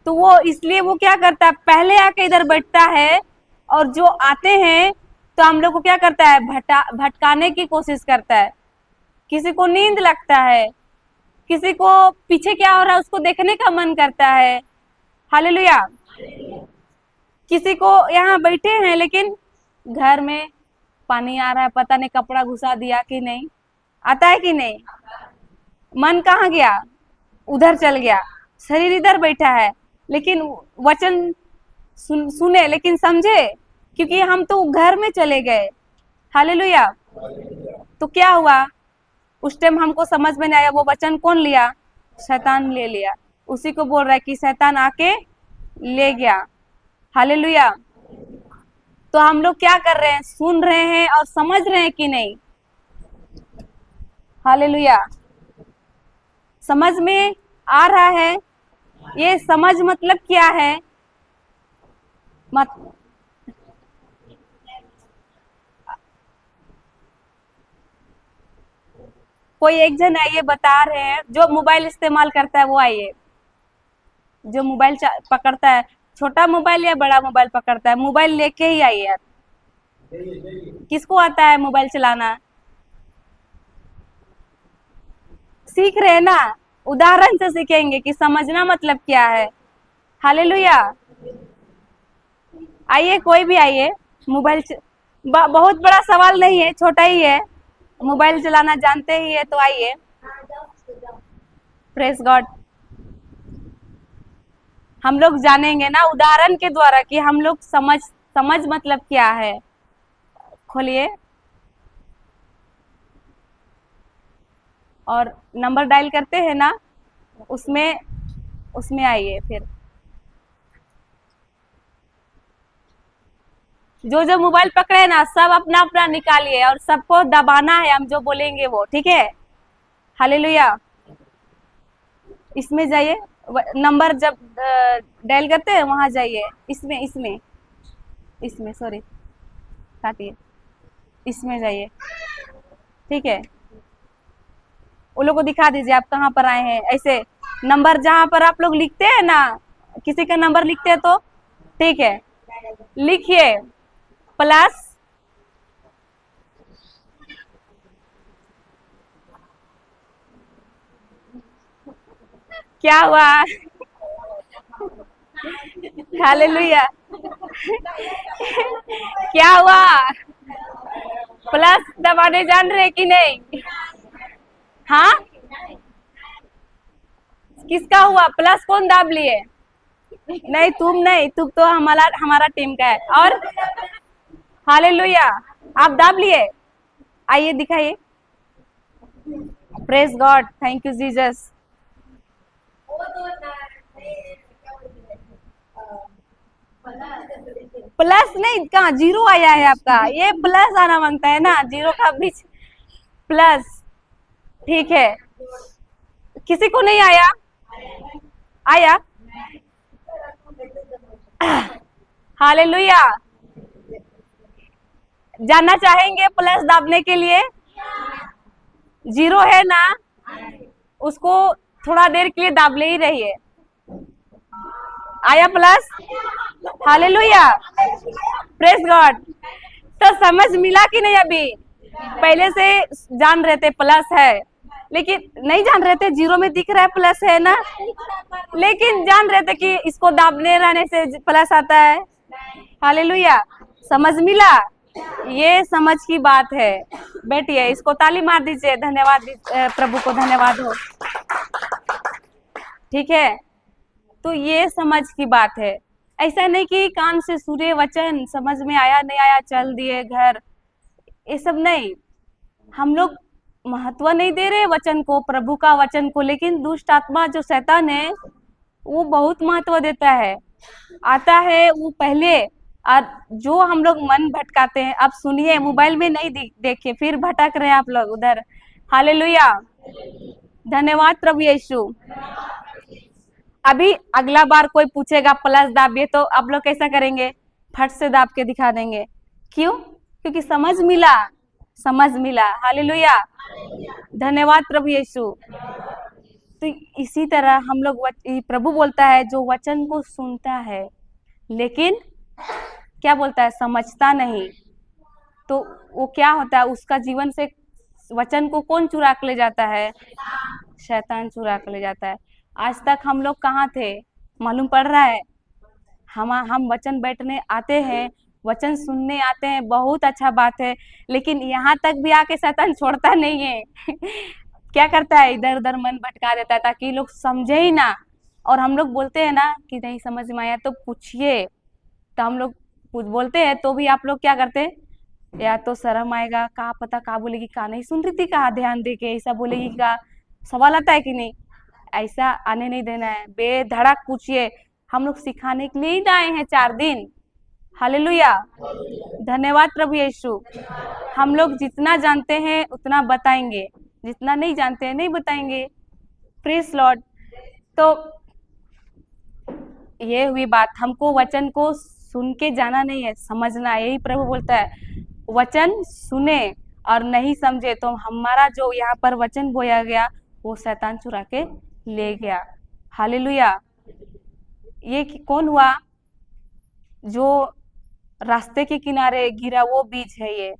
तो वो इसलिए वो क्या करता है? पहले आके इधर बैठता है, और जो आते हैं तो हम लोग को क्या करता है? भटकाने की कोशिश करता है। किसी को नींद लगता है, किसी को पीछे क्या हो रहा है उसको देखने का मन करता है। हालेलुया। किसी को यहाँ बैठे हैं लेकिन घर में पानी आ रहा है, पता नहीं कपड़ा घुसा दिया कि नहीं, आता है कि नहीं? मन कहाँ गया? उधर चल गया। शरीर इधर बैठा है, लेकिन वचन सुने लेकिन समझे, क्योंकि हम तो घर में चले गए। हालेलुया। तो क्या हुआ? उस टाइम हमको समझ में नहीं आया, वो वचन कौन लिया? शैतान ले लिया। उसी को बोल रहा है कि शैतान आके ले गया। हालेलुया। तो हम लोग क्या कर रहे हैं? सुन रहे हैं और समझ रहे हैं कि नहीं? हालेलुया। समझ में आ रहा है? ये समझ मतलब क्या है? मत कोई एक जन आइए, बता रहे हैं, जो मोबाइल इस्तेमाल करता है वो आइए, जो मोबाइल पकड़ता है, छोटा मोबाइल या बड़ा मोबाइल पकड़ता है, मोबाइल लेके ही आइए यार। किसको आता है मोबाइल चलाना? सीख रहे हैं ना, उदाहरण से सीखेंगे कि समझना मतलब क्या है। हालेलुया। आइए, कोई भी आइए। मोबाइल बहुत बड़ा सवाल नहीं है, छोटा ही है। मोबाइल चलाना जानते ही है तो आइए। Press God. हम लोग जानेंगे ना उदाहरण के द्वारा कि हम लोग समझ मतलब क्या है। खोलिए और नंबर डायल करते हैं ना, उसमें उसमें आइए। फिर जो जो मोबाइल पकड़े ना, सब अपना अपना निकालिए और सबको दबाना है, हम जो बोलेंगे वो, ठीक है? हालेलुया। इसमें जाइए, नंबर जब डायल करते हैं वहां जाइए। इसमें इसमें इसमें सॉरी, काटिए। इसमें जाइए, ठीक है? वो लोग को दिखा दीजिए आप कहाँ पर आए हैं। ऐसे नंबर जहां पर आप लोग लिखते हैं ना, किसी का नंबर लिखते हैं तो ठीक है, लिखिए प्लस क्या हुआ? हालेलुया। क्या हुआ? प्लस दबाने जान रहे कि नहीं? हाँ, किसका हुआ प्लस? कौन दाब लिए? नहीं, तुम नहीं, तुम तो हमारा हमारा टीम का है। और हालेलुया, आप दाब लिए? आइए दिखाइए। Praise God, thank you Jesus. Plus नहीं, कहाँ जीरो आया है आपका? ये प्लस आना मांगता है ना, जीरो का बीच प्लस। ठीक है, किसी को नहीं आया? आया? हालेलुया। जानना चाहेंगे प्लस दाबने के लिए? जीरो है ना, उसको थोड़ा देर के लिए दाब ले ही रहिए। आया प्लस? Hallelujah, press God. तो समझ मिला कि नहीं? अभी पहले से जान रहे थे प्लस है, लेकिन नहीं जान रहे थे जीरो में दिख रहा है प्लस है ना, लेकिन जान रहे थे कि इसको दाबने रहने से प्लस आता है। हालेलुया, समझ मिला? ये समझ की बात है। बैठिए, इसको ताली मार दीजिए, धन्यवाद प्रभु को धन्यवाद हो। ठीक है, तो ये समझ की बात है। ऐसा नहीं कि कान से सुने वचन, समझ में आया नहीं आया चल दिए घर, ये सब नहीं। हम लोग महत्व नहीं दे रहे वचन को, प्रभु का वचन को, लेकिन दुष्ट आत्मा जो शैतान है वो बहुत महत्व देता है। आता है वो पहले, और जो हम लोग मन भटकाते हैं। अब सुनिए, मोबाइल में नहीं देखिए, फिर भटक रहे हैं आप लोग उधर। हालेलुया, धन्यवाद प्रभु यीशु। अभी अगला बार कोई पूछेगा प्लस दाबिए, तो आप लोग कैसा करेंगे? फट से दाब के दिखा देंगे। क्यों? क्योंकि समझ मिला, समझ मिला। हालेलुया, धन्यवाद प्रभु यीशु। तो इसी तरह हम लोग प्रभु बोलता है जो वचन को सुनता है लेकिन क्या बोलता है, समझता नहीं, तो वो क्या होता है, उसका जीवन से वचन को कौन चुरा के ले जाता है? शैतान चुरा के ले जाता है। आज तक हम लोग कहाँ थे मालूम पड़ रहा है? हम वचन बैठने आते हैं, वचन सुनने आते हैं, बहुत अच्छा बात है, लेकिन यहाँ तक भी आके शैतान छोड़ता नहीं है। क्या करता है, इधर उधर मन भटका देता है ताकि लोग समझे ही ना। और हम लोग बोलते हैं ना कि नहीं समझ में आया तो पूछिए, तो हम लोग कुछ बोलते हैं तो भी आप लोग क्या करते हैं, या तो शर्म आएगा, कहा पता कहा बोलेगी, कहा नहीं सुन रही थी, कहा ध्यान दे के ऐसा बोलेगी, का सवाल आता है कि नहीं? ऐसा आने नहीं देना है, बेधड़क पूछिए। हम लोग सिखाने के लिए ही आए हैं 4 दिन। हालेलुया, धन्यवाद प्रभु यीशु। हम लोग जितना जानते हैं उतना बताएंगे, जितना नहीं जानते हैं नहीं बताएंगे। Praise Lord. तो ये हुई बात, हमको वचन को सुन के जाना नहीं है, समझना। यही प्रभु बोलता है, वचन सुने और नहीं समझे तो हमारा जो यहाँ पर वचन बोया गया वो शैतान चुरा के ले गया। हालेलुया। ये कौन हुआ? जो रास्ते के किनारे गिरा वो बीज है ये।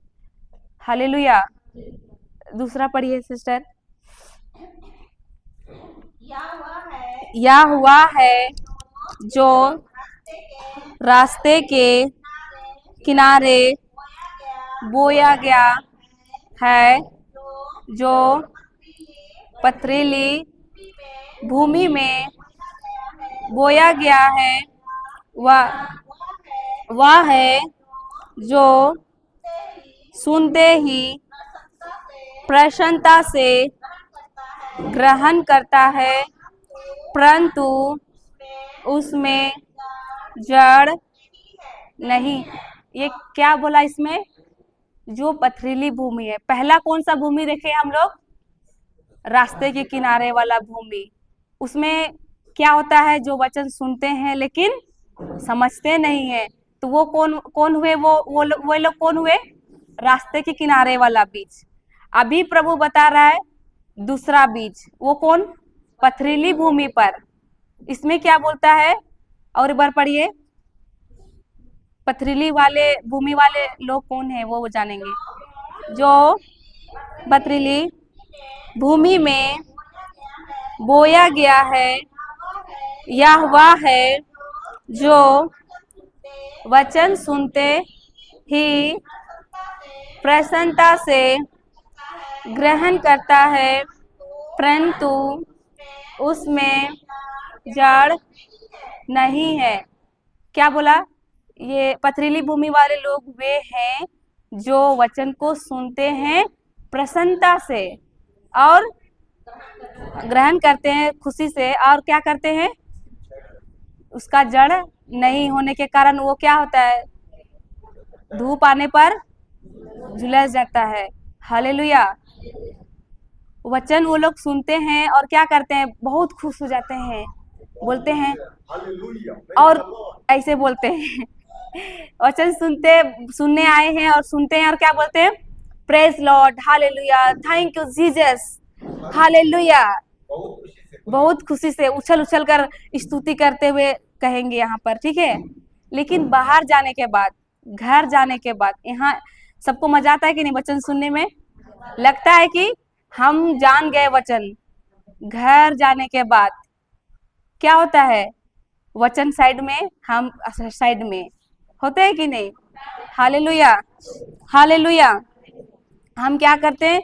हालेलुया। दूसरा पढ़िए सिस्टर। या हुआ है जो रास्ते के किनारे बोया गया है, जो पथरीली भूमि में बोया गया है, वह है जो सुनते ही प्रसन्नता से ग्रहण करता है, परंतु उसमें जड़ नहीं। ये क्या बोला इसमें? जो पथरीली भूमि है। पहला कौन सा भूमि देखे हम लोग? रास्ते के किनारे वाला भूमि। उसमें क्या होता है? जो वचन सुनते हैं लेकिन समझते नहीं है, तो वो कौन हुए? वो लोग कौन हुए? रास्ते के किनारे वाला बीज। अभी प्रभु बता रहा है दूसरा बीज, वो कौन? पथरीली भूमि पर। इसमें क्या बोलता है? और एक बार पढ़िए। पथरीली वाले भूमि वाले लोग कौन है वो जानेंगे। जो पथरीली भूमि में बोया गया है, यह वह है जो वचन सुनते ही प्रसन्नता से ग्रहण करता है, परंतु उसमें जड़ नहीं है। क्या बोला? ये पथरीली भूमि वाले लोग वे हैं जो वचन को सुनते हैं प्रसन्नता से और ग्रहण करते हैं खुशी से, और क्या करते हैं? उसका जड़ नहीं होने के कारण वो क्या होता है? धूप आने पर झुलस जाता है। हालेलुया। वचन वो लोग सुनते हैं और क्या करते हैं? बहुत खुश हो जाते हैं, बोलते हैं और ऐसे बोलते हैं वचन सुनने आए हैं और सुनते हैं और क्या बोलते हैं? Praise Lord, hallelujah, thank you Jesus, hallelujah. बहुत खुशी से उछल उछल कर स्तुति करते हुए कहेंगे यहाँ पर, ठीक है। लेकिन बाहर जाने के बाद, घर जाने के बाद, यहाँ सबको मजा आता है कि नहीं? वचन सुनने में लगता है कि हम जान गए वचन। घर जाने के बाद क्या होता है? वचन साइड में, हम साइड में होते हैं कि नहीं? Hallelujah, hallelujah. हम क्या करते हैं?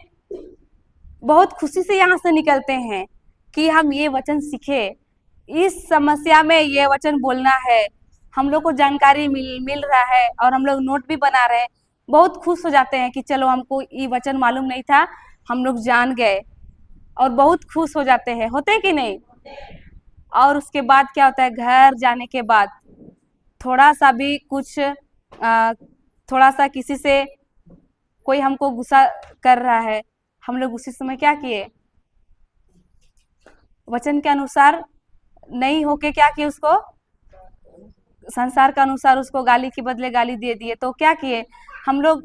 बहुत खुशी से यहाँ से निकलते हैं कि हम ये वचन सीखे, इस समस्या में ये वचन बोलना है। हम लोग को जानकारी मिल रहा है और हम लोग नोट भी बना रहे हैं। बहुत खुश हो जाते हैं कि चलो हमको ये वचन मालूम नहीं था, हम लोग जान गए, और बहुत खुश हो जाते हैं। होते हैं कि नहीं? और उसके बाद क्या होता है? घर जाने के बाद थोड़ा सा भी कुछ थोड़ा सा किसी से कोई हमको गुस्सा कर रहा है, हम लोग उसी समय क्या किए? वचन के अनुसार नहीं होके क्या किए? उसको संसार के अनुसार उसको गाली के बदले गाली दे दिए। तो क्या किए हम लोग?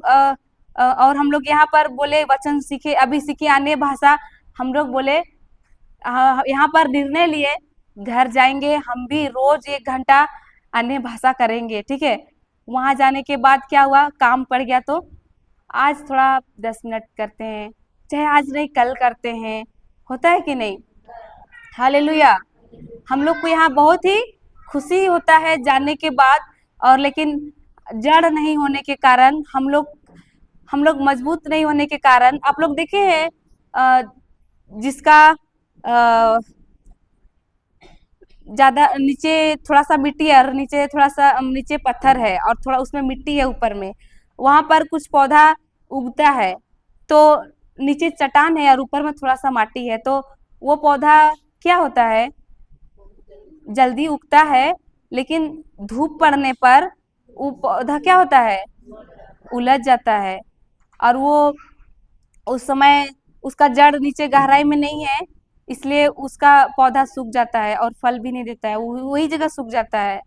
और हम लोग यहाँ पर बोले वचन सीखे, अभी सीखे अन्य भाषा। हम लोग बोले यहाँ पर निर्णय लिए घर जाएंगे हम भी रोज 1 घंटा अन्य भाषा करेंगे, ठीक है। वहां जाने के बाद क्या हुआ? काम पड़ गया तो आज थोड़ा 10 मिनट करते हैं, चाहे आज नहीं कल करते हैं। होता है कि नहीं? हालेलुया। हम लोग को यहाँ बहुत ही खुशी होता है जानने के बाद, और लेकिन जड़ नहीं होने के कारण, हम लोग मजबूत नहीं होने के कारण, आप लोग देखे हैं जिसका ज्यादा नीचे थोड़ा सा मिट्टी है और नीचे थोड़ा सा नीचे पत्थर है और थोड़ा उसमें मिट्टी है ऊपर में, वहां पर कुछ पौधा उगता है, तो नीचे चट्टान है और ऊपर में थोड़ा सा माटी है, तो वो पौधा क्या होता है? जल्दी उगता है, लेकिन धूप पड़ने पर वो पौधा क्या होता है? उलझ जाता है, और वो उस समय उसका जड़ नीचे गहराई में नहीं है, इसलिए उसका पौधा सूख जाता है और फल भी नहीं देता है, वही जगह सूख जाता है।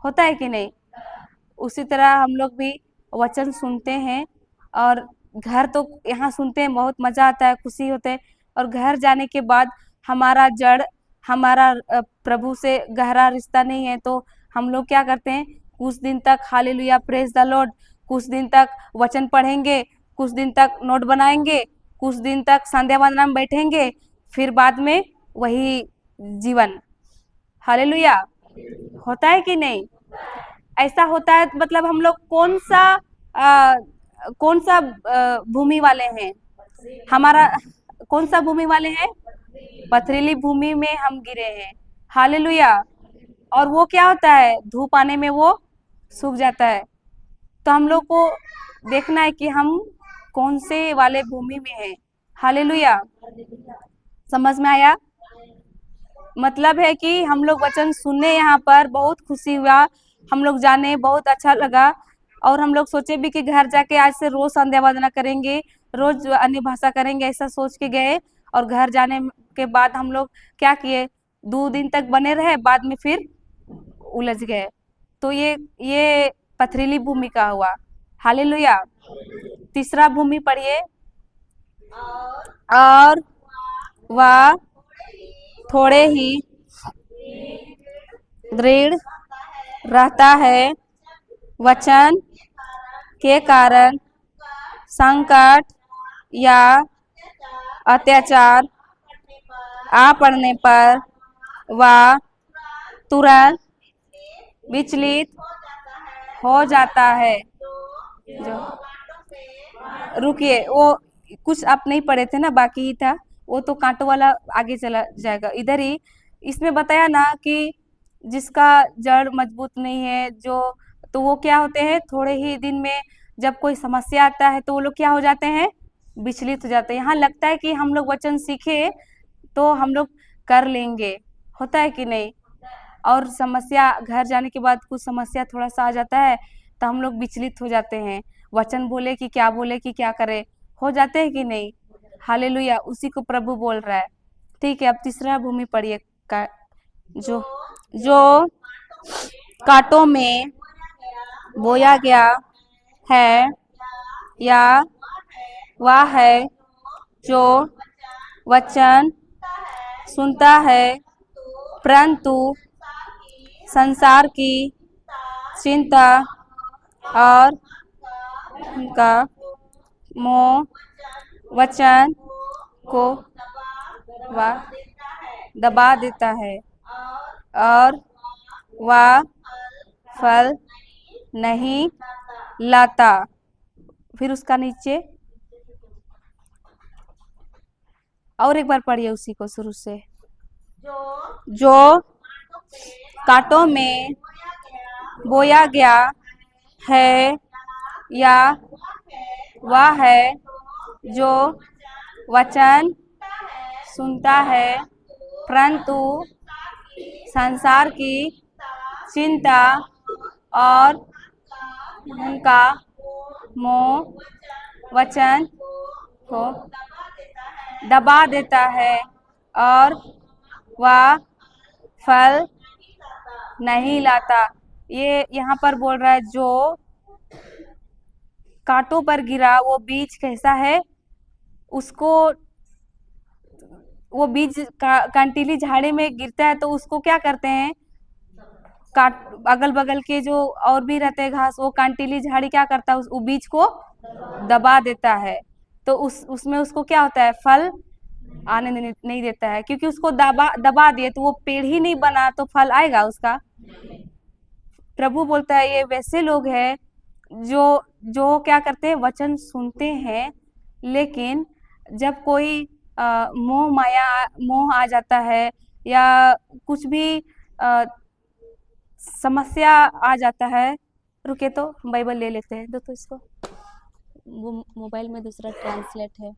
होता है कि नहीं? उसी तरह हम लोग भी वचन सुनते हैं और घर तो यहाँ सुनते हैं, बहुत मजा आता है, खुशी होते हैं, और घर जाने के बाद हमारा जड़, हमारा प्रभु से गहरा रिश्ता नहीं है, तो हम लोग क्या करते हैं, कुछ दिन तक हालेलुया प्रेज द लॉर्ड, कुछ दिन तक वचन पढ़ेंगे, कुछ दिन तक नोट बनाएंगे, कुछ दिन तक संध्या वंदना में बैठेंगे, फिर बाद में वही जीवन। हालेलुया। होता है कि नहीं? ऐसा होता है, मतलब हम लोग कौन सा भूमि वाले हैं? हमारा कौन सा भूमि वाले हैं? पथरीली भूमि में हम गिरे हैं। हालेलुया। और वो क्या होता है, धूप आने में वो सूख जाता है। तो हम लोग को देखना है कि हम कौन से वाले भूमि में हैं। हालेलुया। समझ में आया? मतलब है कि हम लोग वचन सुने, यहाँ पर बहुत खुशी हुआ, हम लोग जाने बहुत अच्छा लगा, और हम लोग सोचे भी कि घर जाके आज से रोज संध्या वंदना करेंगे, रोज अन्य भाषा करेंगे, ऐसा सोच के गए। और घर जाने के बाद हम लोग क्या किए, 2 दिन तक बने रहे, बाद में फिर उलझ गए। तो ये पथरीली भूमि का हुआ। हालेलुया। तीसरा भूमि पढ़िए। और वह थोड़े ही दृढ़ रहता है, वचन के कारण संकट या अत्याचार आ पड़ने पर वह तुरंत विचलित हो जाता है। जो रुकिए, वो कुछ आप नहीं पढ़े थे ना, बाकी ही था, वो तो कांटों वाला आगे चला जाएगा। इधर ही इसमें बताया ना कि जिसका जड़ मजबूत नहीं है, जो, तो वो क्या होते हैं, थोड़े ही दिन में जब कोई समस्या आता है तो वो लोग क्या हो जाते हैं, विचलित हो जाते हैं। यहाँ लगता है कि हम लोग वचन सीखे तो हम लोग कर लेंगे, होता है कि नहीं? और समस्या, घर जाने के बाद कुछ समस्या थोड़ा सा आ जाता है तो हम लोग विचलित हो जाते हैं, वचन बोले कि क्या करे, हो जाते हैं कि नहीं? हालेलुया। उसी को प्रभु बोल रहा है। ठीक है, अब तीसरा भूमि पढ़िए। का जो कांटों में बोया गया है, या वह है जो वचन सुनता है, परंतु संसार की चिंता और उनका मोह वचन को दबा देता है, और वह फल नहीं लाता। फिर उसका नीचे और एक बार पढ़िए उसी को शुरू से। जो कांटों में बोया गया है, या वह है जो वचन सुनता है, परंतु संसार की चिंता और उनका मोह वचन को दबा देता है, और वह फल नहीं लाता। ये यहाँ पर बोल रहा है, जो कांटों पर गिरा वो बीज कैसा है, उसको, वो बीज कंटीली झाड़ी में गिरता है तो उसको क्या करते हैं, काट, अगल बगल के जो और भी रहते हैं घास, वो कंटीली झाड़ी क्या करता है, उस बीज को दबा देता है। तो उसमें उसको क्या होता है, फल आने नहीं देता है, क्योंकि उसको दबा दिए तो वो पेड़ ही नहीं बना, तो फल आएगा उसका? प्रभु बोलता है ये वैसे लोग हैं जो जो क्या करते हैं, वचन सुनते हैं, लेकिन जब कोई मोह आ जाता है, या कुछ भी समस्या आ जाता है। रुके तो बाइबल ले लेते हैं, दो तो इसको, वो मोबाइल में दूसरा ट्रांसलेट है,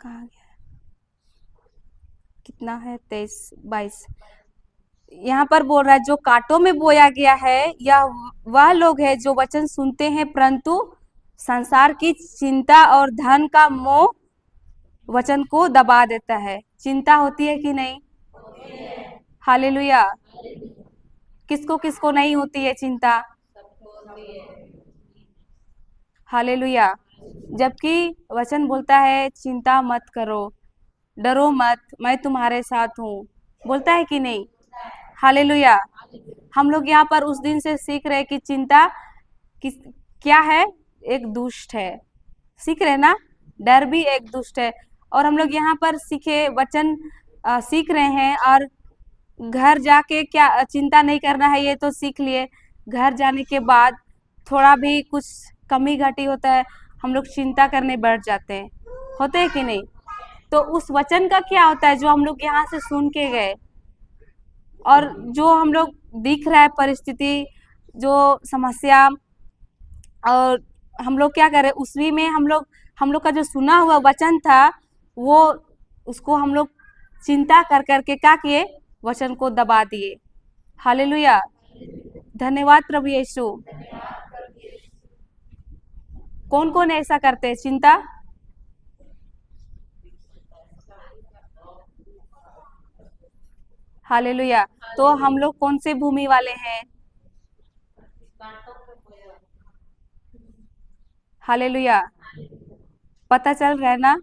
कहाँ गया, कितना है, 23-22। यहाँ पर बोल रहा है, जो कांटों में बोया गया है, या वह लोग है जो वचन सुनते हैं, परंतु संसार की चिंता और धन का मोह वचन को दबा देता है। चिंता होती है कि नहीं? हालेलुया। किसको किसको नहीं होती है चिंता? हालेलुया। जबकि वचन बोलता है चिंता मत करो, डरो मत, मैं तुम्हारे साथ हूँ। बोलता है कि नहीं? हालेलुया। हम लोग यहाँ पर उस दिन से सीख रहे कि चिंता किस क्या है? एक दुष्ट है। सीख रहे ना? डर भी एक दुष्ट है। और हम लोग यहाँ पर सीखे वचन सीख रहे हैं, और घर जाके क्या चिंता नहीं करना है ये तो सीख लिए। घर जाने के बाद थोड़ा भी कुछ कमी घटी होता है, हम लोग चिंता करने बैठ जाते हैं। होते हैं कि नहीं? तो उस वचन का क्या होता है जो हम लोग यहाँ से सुन के गए, और जो हम लोग दिख रहा है परिस्थिति, जो समस्या, और हम लोग क्या करें उसी में हम लोग का जो सुना हुआ वचन था वो उसको हम लोग चिंता कर करके क्या किए? वचन को दबा दिए। हालेलुया। धन्यवाद प्रभु यीशु। कौन कौन ऐसा करते हैं चिंता? हालेलुया। तो हम लोग कौन से भूमि वाले हैं? हालेलुया। पता चल रहा है ना?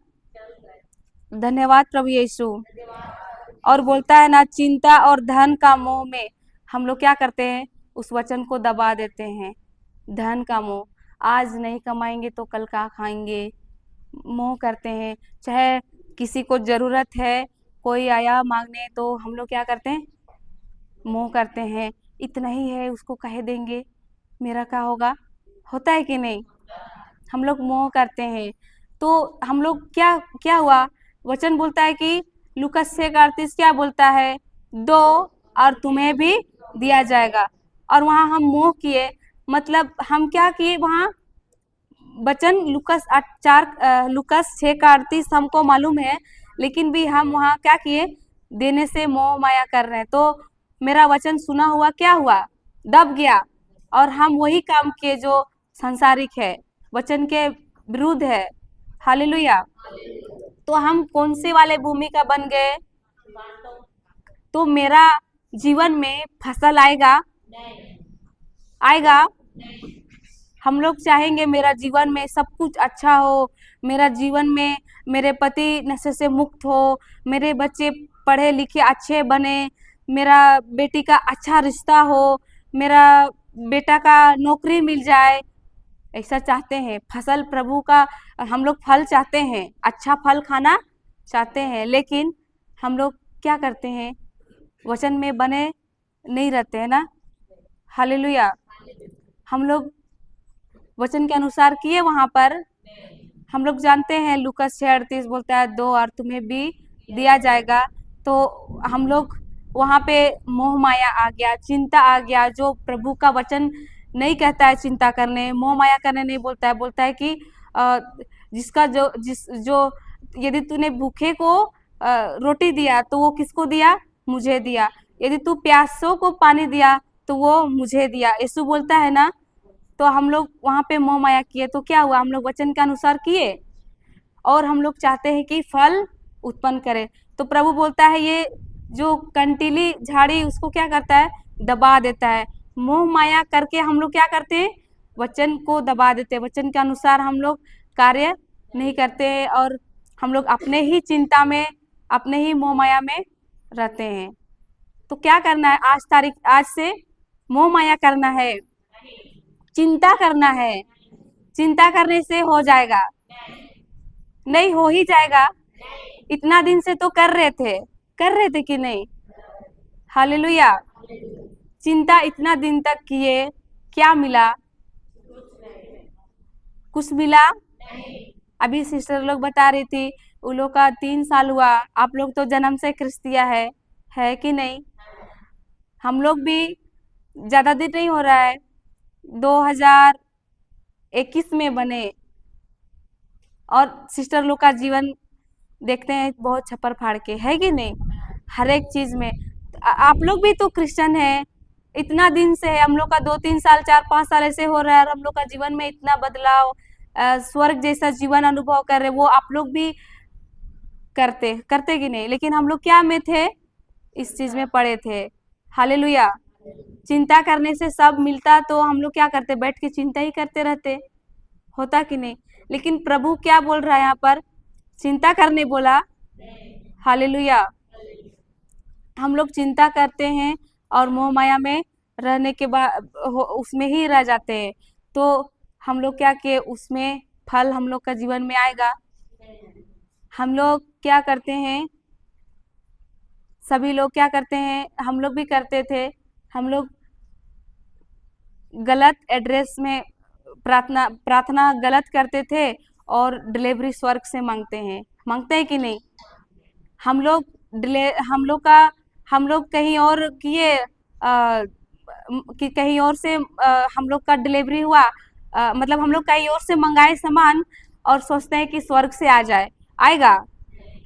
धन्यवाद प्रभु यीशु। और बोलता है ना, चिंता और धन का मोह में हम लोग क्या करते हैं? उस वचन को दबा देते हैं। धन का मोह, आज नहीं कमाएंगे तो कल क्या खाएंगे, मोह करते हैं। चाहे किसी को जरूरत है, कोई आया मांगने, तो हम लोग क्या करते हैं? मोह करते हैं। इतना ही है, उसको कह देंगे, मेरा क्या होगा? होता है कि नहीं? हम लोग मोह करते हैं। तो हम लोग क्या क्या हुआ? वचन बोलता है कि लूकास 6:38 क्या बोलता है? दो और तुम्हें भी दिया जाएगा। और वहां हम मोह किए, मतलब हम क्या किए वहां? वचन लूकास 6:38 हमको मालूम है, लेकिन भी हम वहां क्या किए? देने से मोह माया कर रहे हैं। तो मेरा वचन सुना हुआ क्या हुआ? दब गया, और हम वही काम किए जो सांसारिक है, वचन के विरुद्ध है। हालेलुया। तो हम कौन से वाले भूमि का बन गए? तो मेरा जीवन में फसल आएगा? आएगा? हम लोग चाहेंगे मेरा जीवन में सब कुछ अच्छा हो, मेरा जीवन में मेरे पति नशे से मुक्त हो, मेरे बच्चे पढ़े लिखे अच्छे बने, मेरा बेटी का अच्छा रिश्ता हो, मेरा बेटा का नौकरी मिल जाए। ऐसा चाहते हैं। फसल प्रभु का हम लोग फल चाहते हैं, अच्छा फल खाना चाहते हैं, लेकिन हम लोग क्या करते हैं? वचन में बने नहीं रहते हैं ना। हालेलुया। हम लोग वचन के अनुसार किए वहां पर। हम लोग जानते हैं लूकास 6:38 बोलता है दो और तुम्हें भी दिया जाएगा। तो हम लोग वहां पे मोह माया आ गया, चिंता आ गया, जो प्रभु का वचन नहीं कहता है चिंता करने, मोह माया करने नहीं बोलता है। बोलता है कि जिसका जो यदि तूने भूखे को रोटी दिया तो वो किसको दिया? मुझे दिया। यदि तू प्यासों को पानी दिया तो वो मुझे दिया। यीशु बोलता है ना। तो हम लोग वहां पे मोह माया किए, तो क्या हुआ? हम लोग वचन के अनुसार किए, और हम लोग चाहते हैं कि फल उत्पन्न करे। तो प्रभु बोलता है ये जो कंटीली झाड़ी उसको क्या करता है? दबा देता है। मोह माया करके हम लोग क्या करते हैं? वचन को दबा देते हैं। वचन के अनुसार हम लोग कार्य नहीं करते हैं, और हम लोग अपने ही चिंता में, अपने ही मोह माया में रहते हैं। तो क्या करना है? आज से मोह माया करना है, चिंता करना है। चिंता करने से हो जाएगा? नहीं, हो ही जाएगा। इतना दिन से तो कर रहे थे कि नहीं? हालेलुया। चिंता इतना दिन तक किए, क्या मिला? कुछ मिला? अभी सिस्टर लोग बता रही थी उन लोग का 3 साल हुआ। आप लोग तो जन्म से क्रिस्तिया है कि नहीं? हम लोग भी ज्यादा दिन नहीं हो रहा है, 2021 में बने, और सिस्टर लोग का जीवन देखते हैं बहुत छप्पर फाड़ के, है कि नहीं? हर एक चीज में आप लोग भी तो क्रिश्चियन है। इतना दिन से है, हम लोग का 2-3 साल 4-5 साल ऐसे हो रहा है, और हम लोग का जीवन में इतना बदलाव, स्वर्ग जैसा जीवन अनुभव कर रहे, वो आप लोग भी करते कि नहीं? लेकिन हम लोग क्या में थे? इस चीज में पड़े थे। हालेलुया। चिंता करने से सब मिलता तो हम लोग क्या करते? बैठ के चिंता ही करते रहते, होता कि नहीं? लेकिन प्रभु क्या बोल रहा है यहाँ पर? चिंता करने बोला। हालेलुया। हम लोग चिंता करते हैं और मोह माया में रहने के बाद उसमें ही रह जाते हैं, तो हम लोग क्या कि उसमें फल हम लोग का जीवन में आएगा? हम लोग क्या करते हैं? सभी लोग क्या करते हैं? हम लोग भी करते थे। हम लोग गलत एड्रेस में प्रार्थना गलत करते थे और डिलीवरी स्वर्ग से मांगते हैं कि नहीं? हम लोग कहीं और किए, कि कहीं और से हम लोग का डिलीवरी हुआ, मतलब हम लोग कहीं और से मंगाए सामान और सोचते हैं कि स्वर्ग से आ जाए, आएगा?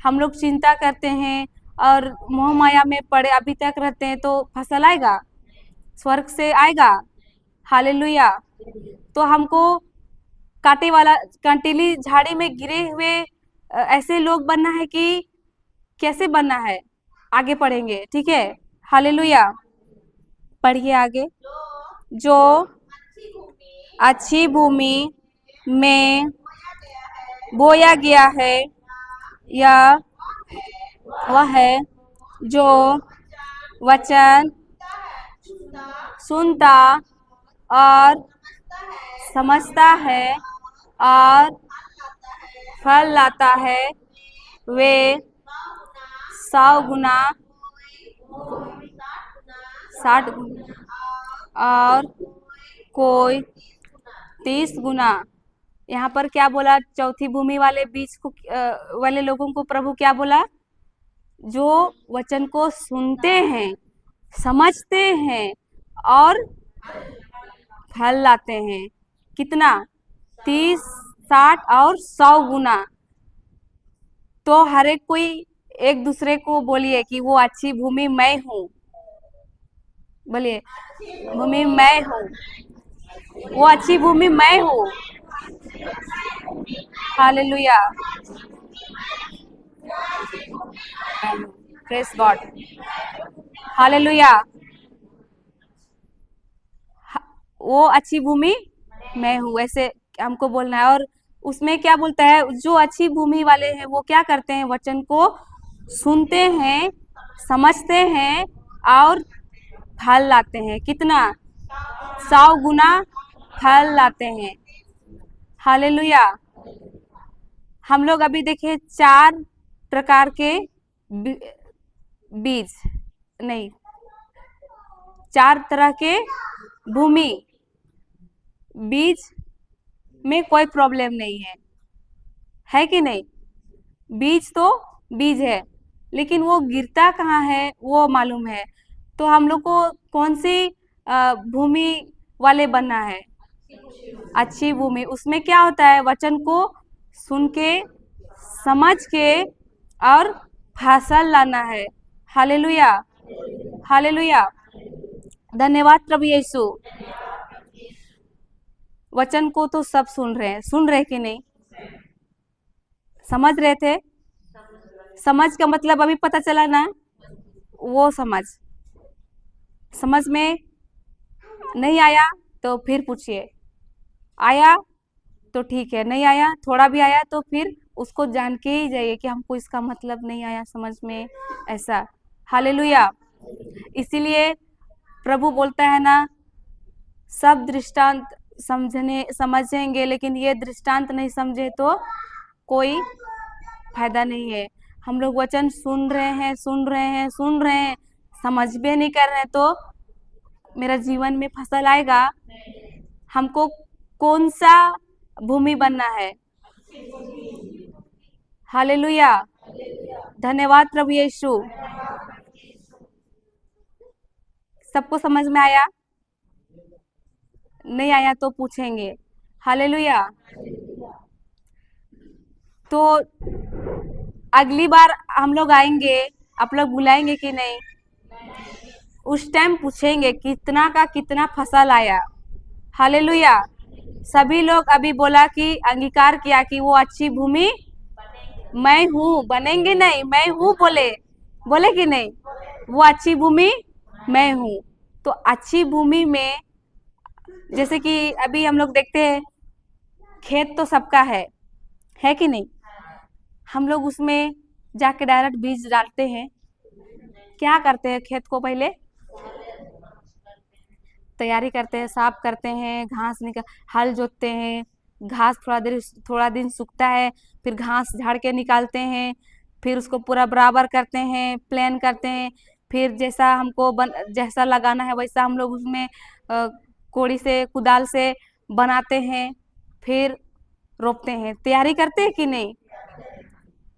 हम लोग चिंता करते हैं और मोह माया में पड़े अभी तक रहते हैं, तो फसल आएगा? स्वर्ग से आएगा? हालेलुया। तो हमको कंटीली झाड़ी में गिरे हुए ऐसे लोग बनना है कि कैसे बनना है? आगे पढ़ेंगे, ठीक है? हालेलुया। पढ़िए आगे। जो अच्छी भूमि में बोया गया है, या वह है जो वचन सुनता और समझता है और फल लाता है। वे 100 गुना, 60 गुना और कोई 30 गुना। यहाँ पर क्या बोला? चौथी भूमि वाले बीज को वाले लोगों को प्रभु क्या बोला? जो वचन को सुनते हैं, समझते हैं और फल लाते हैं। कितना? 30, 60 और 100 गुना। तो हर एक कोई एक दूसरे को बोलिए कि वो अच्छी भूमि मैं हूँ। बोलिए, भूमि मैं हूँ, वो अच्छी भूमि मैं हूँ। हालेलुया। Praise God. हालेलुया। वो अच्छी भूमि मैं हूँ, ऐसे हमको बोलना है। और उसमें क्या बोलता है? जो अच्छी भूमि वाले हैं वो क्या करते हैं? वचन को सुनते हैं, समझते हैं और फल लाते हैं। कितना? 100 गुना फल लाते हैं। हालेलुया। हम लोग अभी देखे 4 प्रकार के बीज, नहीं, 4 तरह के भूमि। बीज में कोई प्रॉब्लम नहीं है कि नहीं? बीज तो बीज है, लेकिन वो गिरता कहाँ है वो मालूम है। तो हम लोग को कौन सी भूमि वाले बनना है? अच्छी भूमि। उसमें क्या होता है? वचन को सुन के, समझ के और फसल लाना है। हालेलुया। हालेलुया। धन्यवाद प्रभु यीशु। वचन को तो सब सुन रहे कि नहीं? समझ रहे थे? समझ का मतलब अभी पता चला ना? वो समझ में नहीं आया तो फिर पूछिए। आया तो ठीक है, नहीं आया, थोड़ा भी आया तो फिर उसको जान के ही जाइए कि हमको इसका मतलब नहीं आया समझ में, ऐसा। हालेलुया। इसीलिए प्रभु बोलता है ना, सब दृष्टांत समझेंगे, लेकिन ये दृष्टांत नहीं समझे तो कोई फायदा नहीं है। हम लोग वचन सुन रहे हैं, समझ भी नहीं कर रहे, तो मेरा जीवन में फसल आएगा? हमको कौन सा भूमि बनना है? हालेलुया। धन्यवाद प्रभु यीशु। सबको समझ में आया? नहीं आया तो पूछेंगे। हालेलुया। तो अगली बार हम लोग आएंगे, आप लोग बुलाएंगे कि नहीं? उस टाइम पूछेंगे कितना का कितना फसल आया। हालेलुया। सभी लोग अभी बोला कि अंगीकार किया कि वो अच्छी भूमि मैं हूँ, बनेंगे नहीं, मैं हूँ बोले, बोले कि नहीं, वो अच्छी भूमि मैं हूँ। तो अच्छी भूमि में जैसे कि अभी हम लोग देखते हैं खेत तो सबका है कि नहीं, हम लोग उसमें जाके डायरेक्ट बीज डालते हैं, क्या करते हैं, खेत को पहले तैयारी करते हैं, साफ करते हैं, घास निकल हल जोतते हैं, घास थोड़ा दिन सूखता है, फिर घास झाड़ के निकालते हैं, फिर उसको पूरा बराबर करते हैं, प्लेन करते हैं, फिर जैसा लगाना है वैसा हम लोग उसमें कोड़ी से कुदाल से बनाते हैं, फिर रोपते हैं, तैयारी करते हैं कि नहीं।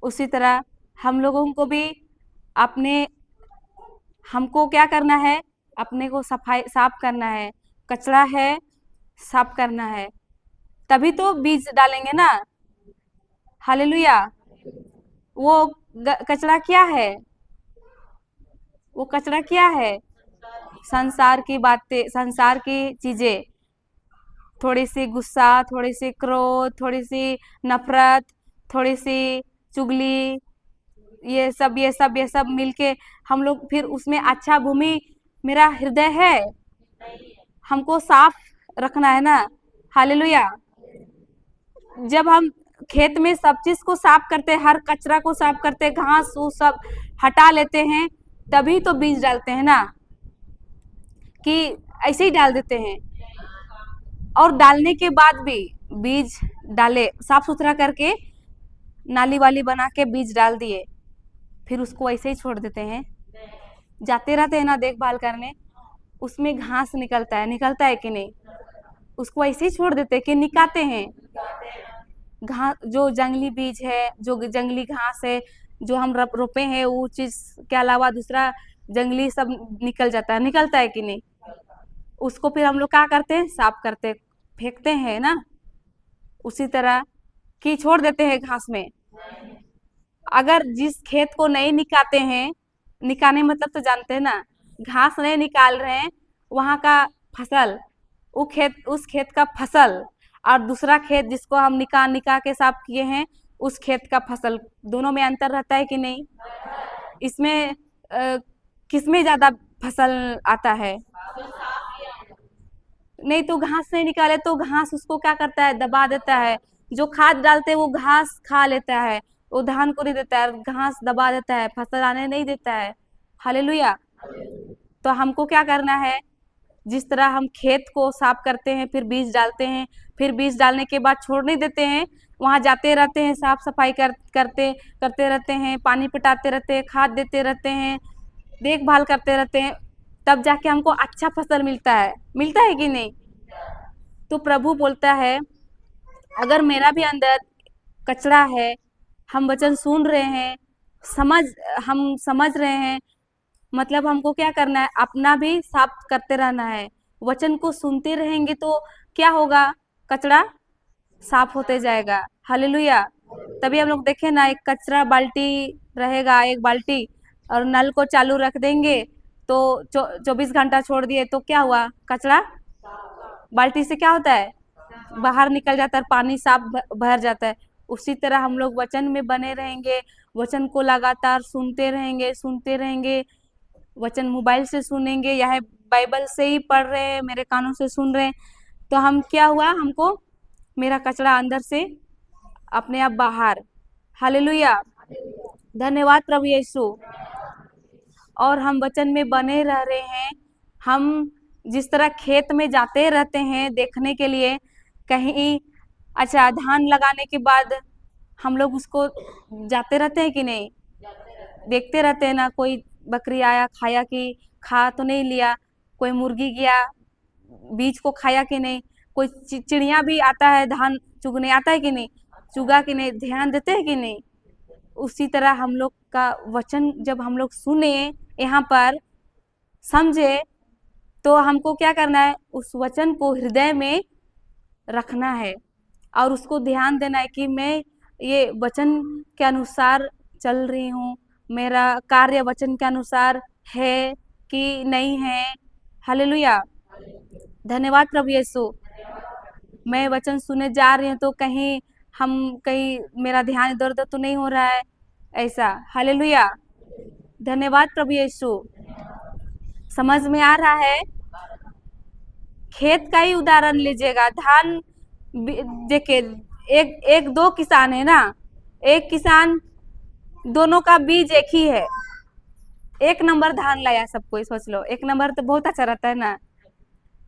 उसी तरह हम लोगों को भी अपने हमको क्या करना है, अपने को साफ करना है, कचरा है साफ करना है, तभी तो बीज डालेंगे ना। हालेलुया। वो कचरा क्या है, वो कचरा क्या है, संसार की बातें, संसार की चीजें, थोड़ी सी गुस्सा, थोड़ी सी क्रोध, थोड़ी सी नफरत, थोड़ी सी चुगली, ये सब मिलके हम लोग फिर उसमें अच्छा भूमि मेरा हृदय है, हमको साफ रखना है ना। हालेलुया। जब हम खेत में सब चीज को साफ करते, हर कचरा को साफ करते, घास फूस सब हटा लेते हैं, तभी तो बीज डालते हैं ना, कि ऐसे ही डाल देते हैं। और डालने के बाद भी बीज डाले, साफ सुथरा करके नाली वाली बना के बीज डाल दिए, फिर उसको ऐसे ही छोड़ देते हैं, जाते रहते हैं ना देखभाल करने, उसमें घास निकलता है कि नहीं, उसको ऐसे ही छोड़ देते हैं कि निकालते हैं। घास जो जंगली बीज है, जो जंगली घास है, जो हम रोपे हैं, वो चीज के अलावा दूसरा जंगली सब निकलता है कि नहीं, उसको फिर हम लोग क्या करते हैं, साफ करते, फेंकते हैं ना। उसी तरह कि छोड़ देते हैं घास में। अगर जिस खेत को नहीं निकालते हैं, निकालने मतलब तो जानते हैं ना, घास नहीं निकाल रहे हैं, वहां का फसल, उस खेत का फसल, और दूसरा खेत जिसको हम निकाल के साफ किए हैं, उस खेत का फसल, दोनों में अंतर रहता है कि नहीं। इसमें किसमें ज्यादा फसल आता है, नहीं तो घास नहीं निकाले तो घास उसको क्या करता है, दबा देता है, जो खाद डालते हैं वो घास खा लेता है, वो धान को नहीं देता है, घास दबा देता है, फसल आने नहीं देता है। हालेलुया। तो हमको क्या करना है, जिस तरह हम खेत को साफ करते हैं, फिर बीज डालते हैं, फिर बीज डालने के बाद छोड़ नहीं देते हैं, वहां जाते रहते हैं, साफ सफाई करते रहते हैं, पानी पटाते रहते हैं, खाद देते रहते हैं, देखभाल करते रहते हैं, तब जाके हमको अच्छा फसल मिलता है कि नहीं। तो प्रभु बोलता है, अगर मेरा भी अंदर कचरा है, हम वचन सुन रहे हैं, समझ हम समझ रहे हैं, मतलब हमको क्या करना है, अपना भी साफ करते रहना है, वचन को सुनते रहेंगे तो क्या होगा, कचरा साफ होते जाएगा। हालेलुया। तभी हम लोग देखें ना, एक कचरा बाल्टी रहेगा, एक बाल्टी, और नल को चालू रख देंगे तो 24 घंटा छोड़ दिए तो क्या हुआ, कचरा बाल्टी से क्या होता है, बाहर निकल जाता है, पानी साफ भर जाता है। उसी तरह हम लोग वचन में बने रहेंगे, वचन को लगातार सुनते रहेंगे, वचन मोबाइल से सुनेंगे या बाइबल से ही पढ़ रहे हैं, मेरे कानों से सुन रहे हैं, तो हम क्या हुआ, हमको मेरा कचरा अंदर से अपने आप बाहर। हालेलुया। धन्यवाद प्रभु यीशु। और हम वचन में बने रह रहे हैं, हम जिस तरह खेत में जाते रहते हैं देखने के लिए, कहीं अच्छा धान लगाने के बाद हम लोग उसको जाते रहते हैं कि नहीं, देखते रहते हैं ना, कोई बकरी आया खाया कि खा तो नहीं लिया, कोई मुर्गी गया बीज को खाया कि नहीं, कोई चिड़िया भी आता है धान चुगने आता है कि नहीं, चुगा कि नहीं, ध्यान देते हैं कि नहीं। उसी तरह हम लोग का वचन जब हम लोग सुने, यहाँ पर समझे, तो हमको क्या करना है, उस वचन को हृदय में रखना है और उसको ध्यान देना है कि मैं ये वचन के अनुसार चल रही हूँ, मेरा कार्य वचन के अनुसार है कि नहीं है। हालेलुया। धन्यवाद प्रभु यीशु। मैं वचन सुने जा रही हूँ तो कहीं मेरा ध्यान इधर उधर तो नहीं हो रहा है, ऐसा। हालेलुया, धन्यवाद प्रभु यीशु। समझ में आ रहा है? खेत का ही उदाहरण लीजिएगा। धान देखिए, एक एक दो किसान है ना, एक किसान, दोनों का बीज एक ही है, एक नंबर धान लाया। सब कोई सोच लो, एक नंबर तो बहुत अच्छा रहता है ना,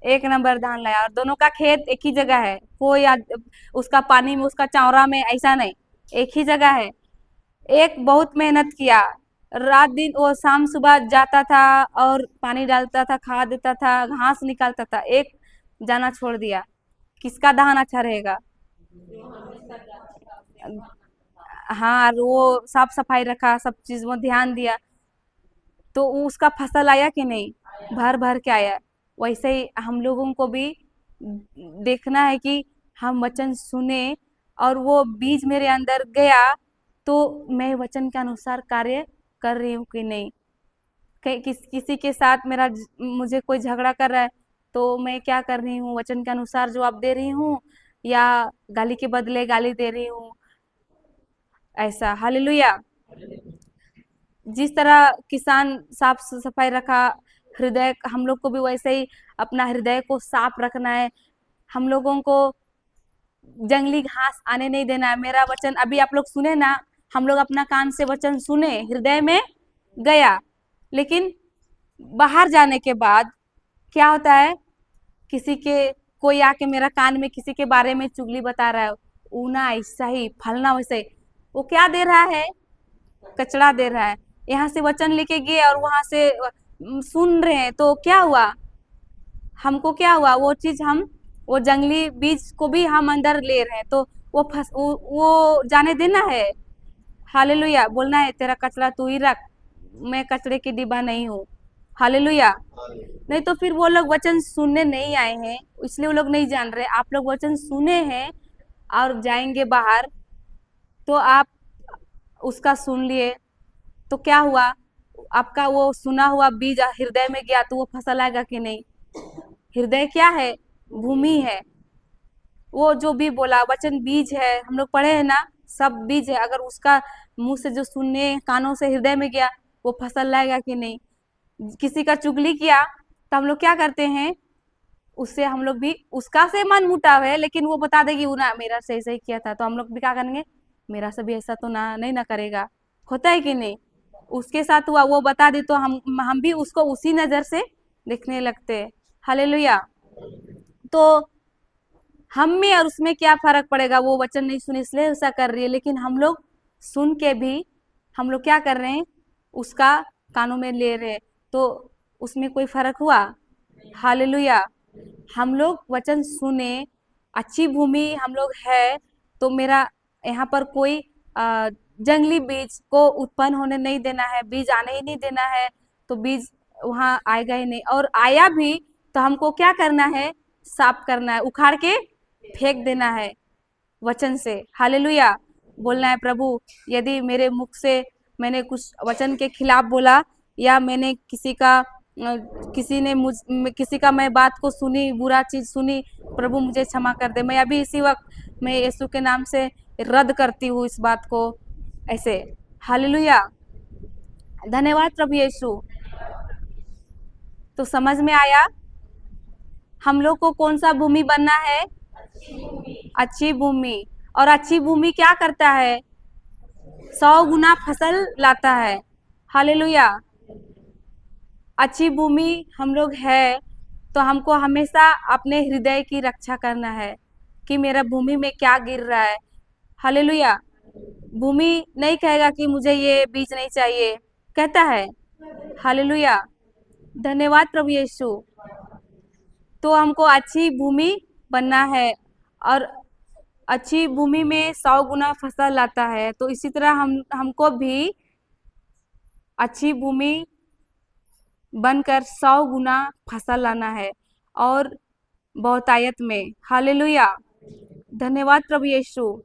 एक नंबर धान लाया और दोनों का खेत एक ही जगह है, कोई उसका पानी में, उसका चौरा में, ऐसा नहीं, एक ही जगह है। एक बहुत मेहनत किया, रात दिन वो शाम सुबह जाता था और पानी डालता था, खाद देता था, घास निकालता था, एक जाना छोड़ दिया। किसका धान अच्छा रहेगा? हाँ, और वो साफ सफाई रखा, सब चीज में ध्यान दिया, तो उसका फसल आया कि नहीं? भर भर के आया। वैसे ही हम लोगों को भी देखना है कि हम वचन सुने और वो बीज मेरे अंदर गया, तो मैं वचन के अनुसार कार्य कर रही हूँ कि नहीं। किसी के साथ मुझे कोई झगड़ा कर रहा है, तो मैं क्या कर रही हूँ? वचन के अनुसार जवाब दे रही हूँ या गाली के बदले गाली दे रही हूँ, ऐसा। हालेलुया। जिस तरह किसान साफ सफाई रखा, हृदय, हम लोग को भी वैसे ही अपना हृदय को साफ रखना है। हम लोगों को जंगली घास आने नहीं देना है। मेरा वचन अभी आप लोग सुने ना, हम लोग अपना कान से वचन सुने, हृदय में गया, लेकिन बाहर जाने के बाद क्या होता है? कोई आके मेरा कान में किसी के बारे में चुगली बता रहा है, ऊना ऐसा ही, फलना वैसे ही, वो क्या दे रहा है? कचरा दे रहा है। यहाँ से वचन लेके गए और वहां से सुन रहे हैं, तो क्या हुआ? हमको क्या हुआ? वो जंगली बीज को भी हम अंदर ले रहे हैं, तो वो जाने देना है। हालेलुया, बोलना है तेरा कचरा तू ही रख, मैं कचरे की डिब्बा नहीं हूँ। हालेलुया। नहीं तो फिर वो लोग वचन सुनने नहीं आए हैं, इसलिए वो लोग नहीं जान रहे। आप लोग वचन सुने हैं और जाएंगे बाहर, तो आप उसका सुन लिए, तो क्या हुआ? आपका वो सुना हुआ बीज हृदय में गया, तो वो फसल आएगा कि नहीं? हृदय क्या है? भूमि है। वो जो भी बोला वचन बीज है, हम लोग पढ़े हैं ना, सब बीज है। अगर उसका मुंह से जो सुनने, कानों से हृदय में गया, वो फसल लाएगा कि नहीं? किसी का चुगली किया तो हम लोग क्या करते हैं? उससे हम लोग भी, उसका से मन मुटाव है, लेकिन वो बता देगी वो ना मेरा सही सही किया था, तो हम लोग भी क्या करेंगे? मेरा से भी ऐसा तो ना नहीं ना करेगा। होता है कि नहीं? उसके साथ हुआ, वो बता दी तो हम भी उसको उसी नजर से देखने लगते हैं। हालेलुया। तो हम में और उसमें क्या फर्क पड़ेगा? वो वचन नहीं सुने इसलिए ऐसा कर रही है, लेकिन हम लोग सुन के भी हम लोग क्या कर रहे हैं? उसका कानों में ले रहे हैं, तो उसमें कोई फर्क हुआ? हालेलुया। हम लोग वचन सुने, अच्छी भूमि हम लोग है, तो मेरा यहाँ पर कोई जंगली बीज को उत्पन्न होने नहीं देना है, बीज आने ही नहीं देना है, तो बीज वहां आएगा ही नहीं। और आया भी तो हमको क्या करना है? साफ करना है, उखाड़ के फेंक देना है वचन से। हालेलुया। बोलना है, प्रभु यदि मेरे मुख से मैंने कुछ वचन के खिलाफ बोला, या मैंने किसी का मैं बात को सुनी, बुरा चीज सुनी, प्रभु मुझे क्षमा कर दे। मैं अभी इसी वक्त मैं यीशु के नाम से रद्द करती हूँ इस बात को, ऐसे। हालेलुया, धन्यवाद प्रभु यीशु। तो समझ में आया हम लोग को कौन सा भूमि बनना है? अच्छी भूमि। और अच्छी भूमि क्या करता है? 100 गुना फसल लाता है। हालेलुया। अच्छी भूमि हम लोग है, तो हमको हमेशा अपने हृदय की रक्षा करना है कि मेरा भूमि में क्या गिर रहा है। हालेलुया। भूमि नहीं कहेगा कि मुझे ये बीज नहीं चाहिए, कहता है। हालेलुया, धन्यवाद प्रभु यीशु। तो हमको अच्छी भूमि बनना है, और अच्छी भूमि में 100 गुना फसल लाता है। तो इसी तरह हमको भी अच्छी भूमि बनकर 100 गुना फसल लाना है, और बहुतायत में। हालेलुया, धन्यवाद प्रभु यीशु।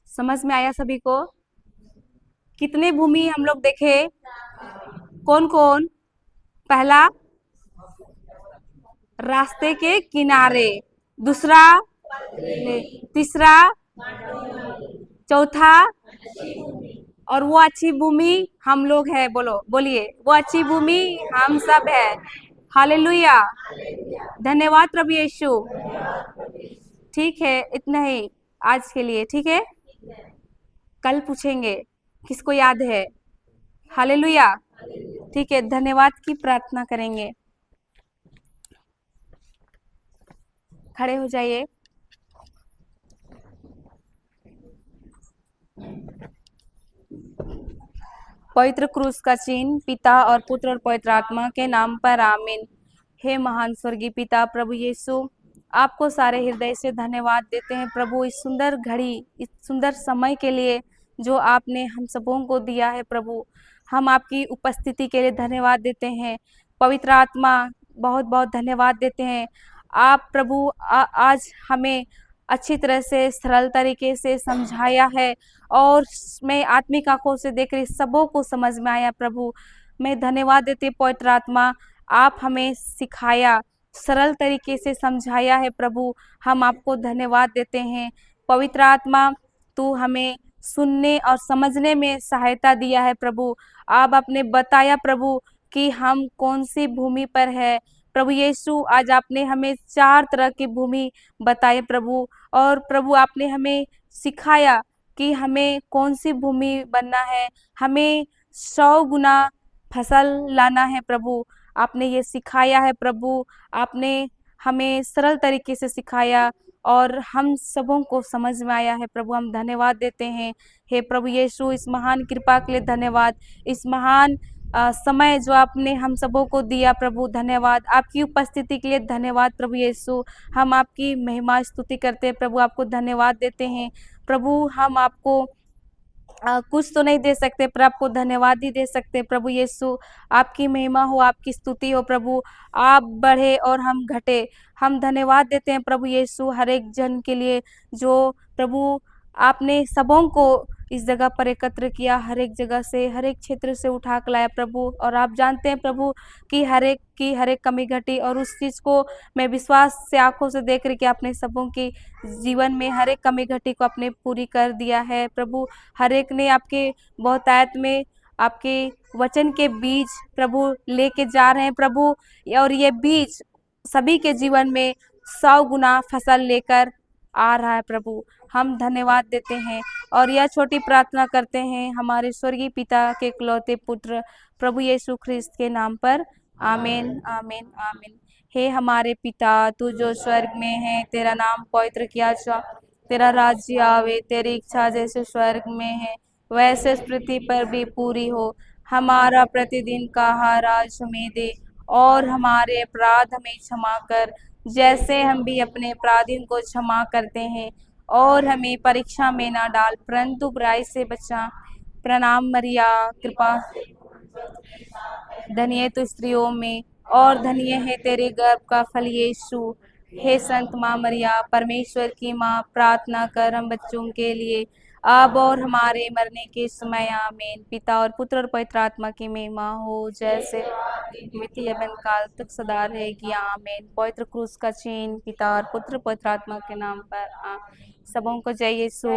समझ में आया सभी को? कितने भूमि हम लोग देखे? कौन कौन? पहला रास्ते के किनारे, दूसरा तीसरा, चौथा, और वो अच्छी भूमि हम लोग है। बोलो, बोलिए, वो अच्छी भूमि हम सब है। हालेलुया, धन्यवाद प्रभु यीशु। ठीक है, इतना ही आज के लिए, ठीक है। कल पूछेंगे, किसको याद है? हालेलुया, ठीक है। धन्यवाद की प्रार्थना करेंगे। खड़े हो जाइए। पवित्र क्रूस का चिन्ह पिता और पुत्र और पवित्र आत्मा के नाम पर आमीन। हे महान स्वर्गीय पिता प्रभु यीशु, आपको सारे हृदय से धन्यवाद देते हैं प्रभु, इस सुंदर घड़ी, इस सुंदर समय के लिए जो आपने हम सबों को दिया है प्रभु। हम आपकी उपस्थिति के लिए धन्यवाद देते हैं। पवित्र आत्मा, बहुत बहुत धन्यवाद देते हैं। आप प्रभु आज हमें अच्छी तरह से सरल तरीके से समझाया है और मैं आत्मिक आंखों से देख रही सबों को समझ में आया प्रभु। मैं धन्यवाद देती हूँ पवित्र आत्मा, आप हमें सिखाया, सरल तरीके से समझाया है प्रभु। हम आपको धन्यवाद देते हैं। पवित्र आत्मा, तू हमें सुनने और समझने में सहायता दिया है प्रभु। आप आपने बताया प्रभु कि हम कौन सी भूमि पर है प्रभु यीशु। आज आपने हमें 4 तरह की भूमि बताए प्रभु, और प्रभु आपने हमें सिखाया कि हमें कौन सी भूमि बनना है। हमें 100 गुना फसल लाना है प्रभु, आपने ये सिखाया है प्रभु। आपने हमें सरल तरीके से सिखाया और हम सबों को समझ में आया है प्रभु। हम धन्यवाद देते हैं। हे प्रभु यीशु, इस महान कृपा के लिए धन्यवाद। इस महान समय जो आपने हम सबों को दिया प्रभु, धन्यवाद। आपकी उपस्थिति के लिए धन्यवाद प्रभु यीशु। हम आपकी महिमा स्तुति करते हैं प्रभु, आपको धन्यवाद देते हैं प्रभु। हम आपको कुछ तो नहीं दे सकते, पर आपको धन्यवाद ही दे सकते प्रभु यीशु। आपकी महिमा हो, आपकी स्तुति हो प्रभु। आप बढ़े और हम घटे। हम धन्यवाद देते हैं प्रभु यीशु हर एक जन के लिए जो प्रभु आपने सबों को इस जगह पर एकत्र किया, हर एक जगह से, हर एक क्षेत्र से उठा कर लाया प्रभु। और आप जानते हैं प्रभु कि हर एक की हर एक कमी घटी, और उस चीज़ को मैं विश्वास से आंखों से देख रही कि आपने सबों की जीवन में हर एक कमी घटी को आपने पूरी कर दिया है प्रभु। हर एक ने आपके बहुतायत में आपके वचन के बीज प्रभु लेके जा रहे हैं प्रभु, और ये बीज सभी के जीवन में 100 गुना फसल लेकर आ रहा है प्रभु। हम धन्यवाद देते हैं और यह छोटी प्रार्थना करते हैं हमारे स्वर्गीय पिता के इकलौते पुत्र प्रभु यीशु ख्रिस्त के नाम पर, आमीन आमीन आमीन। हे हमारे पिता, तू जो स्वर्ग में है, तेरा नाम पवित्र किया जाए, तेरा राज्य आवे, तेरी इच्छा जैसे स्वर्ग में है वैसे इस पृथ्वी पर भी पूरी हो। हमारा प्रतिदिन का आहार आज हमें दे, और हमारे अपराध हमें क्षमा कर जैसे हम भी अपने अपराधियों को क्षमा करते हैं, और हमें परीक्षा में ना डाल परंतु बुराई से बचा। प्रणाम मरिया, कृपा धन्य तू स्त्रियों में, और धन्य है तेरे गर्भ का फल यीशु। हे संत माँ मरिया, परमेश्वर की माँ, प्रार्थना कर हम बच्चों के लिए अब और हमारे मरने के समय, आमीन। पिता और पुत्र और पवित्र आत्मा की महिमा हो, जैसे मिति अनंत काल तक सदा रहेगी, आमीन। पवित्र क्रूस का चिन्ह पिता और पुत्र पवित्र आत्मा के नाम पर, सबों को जय यीशु।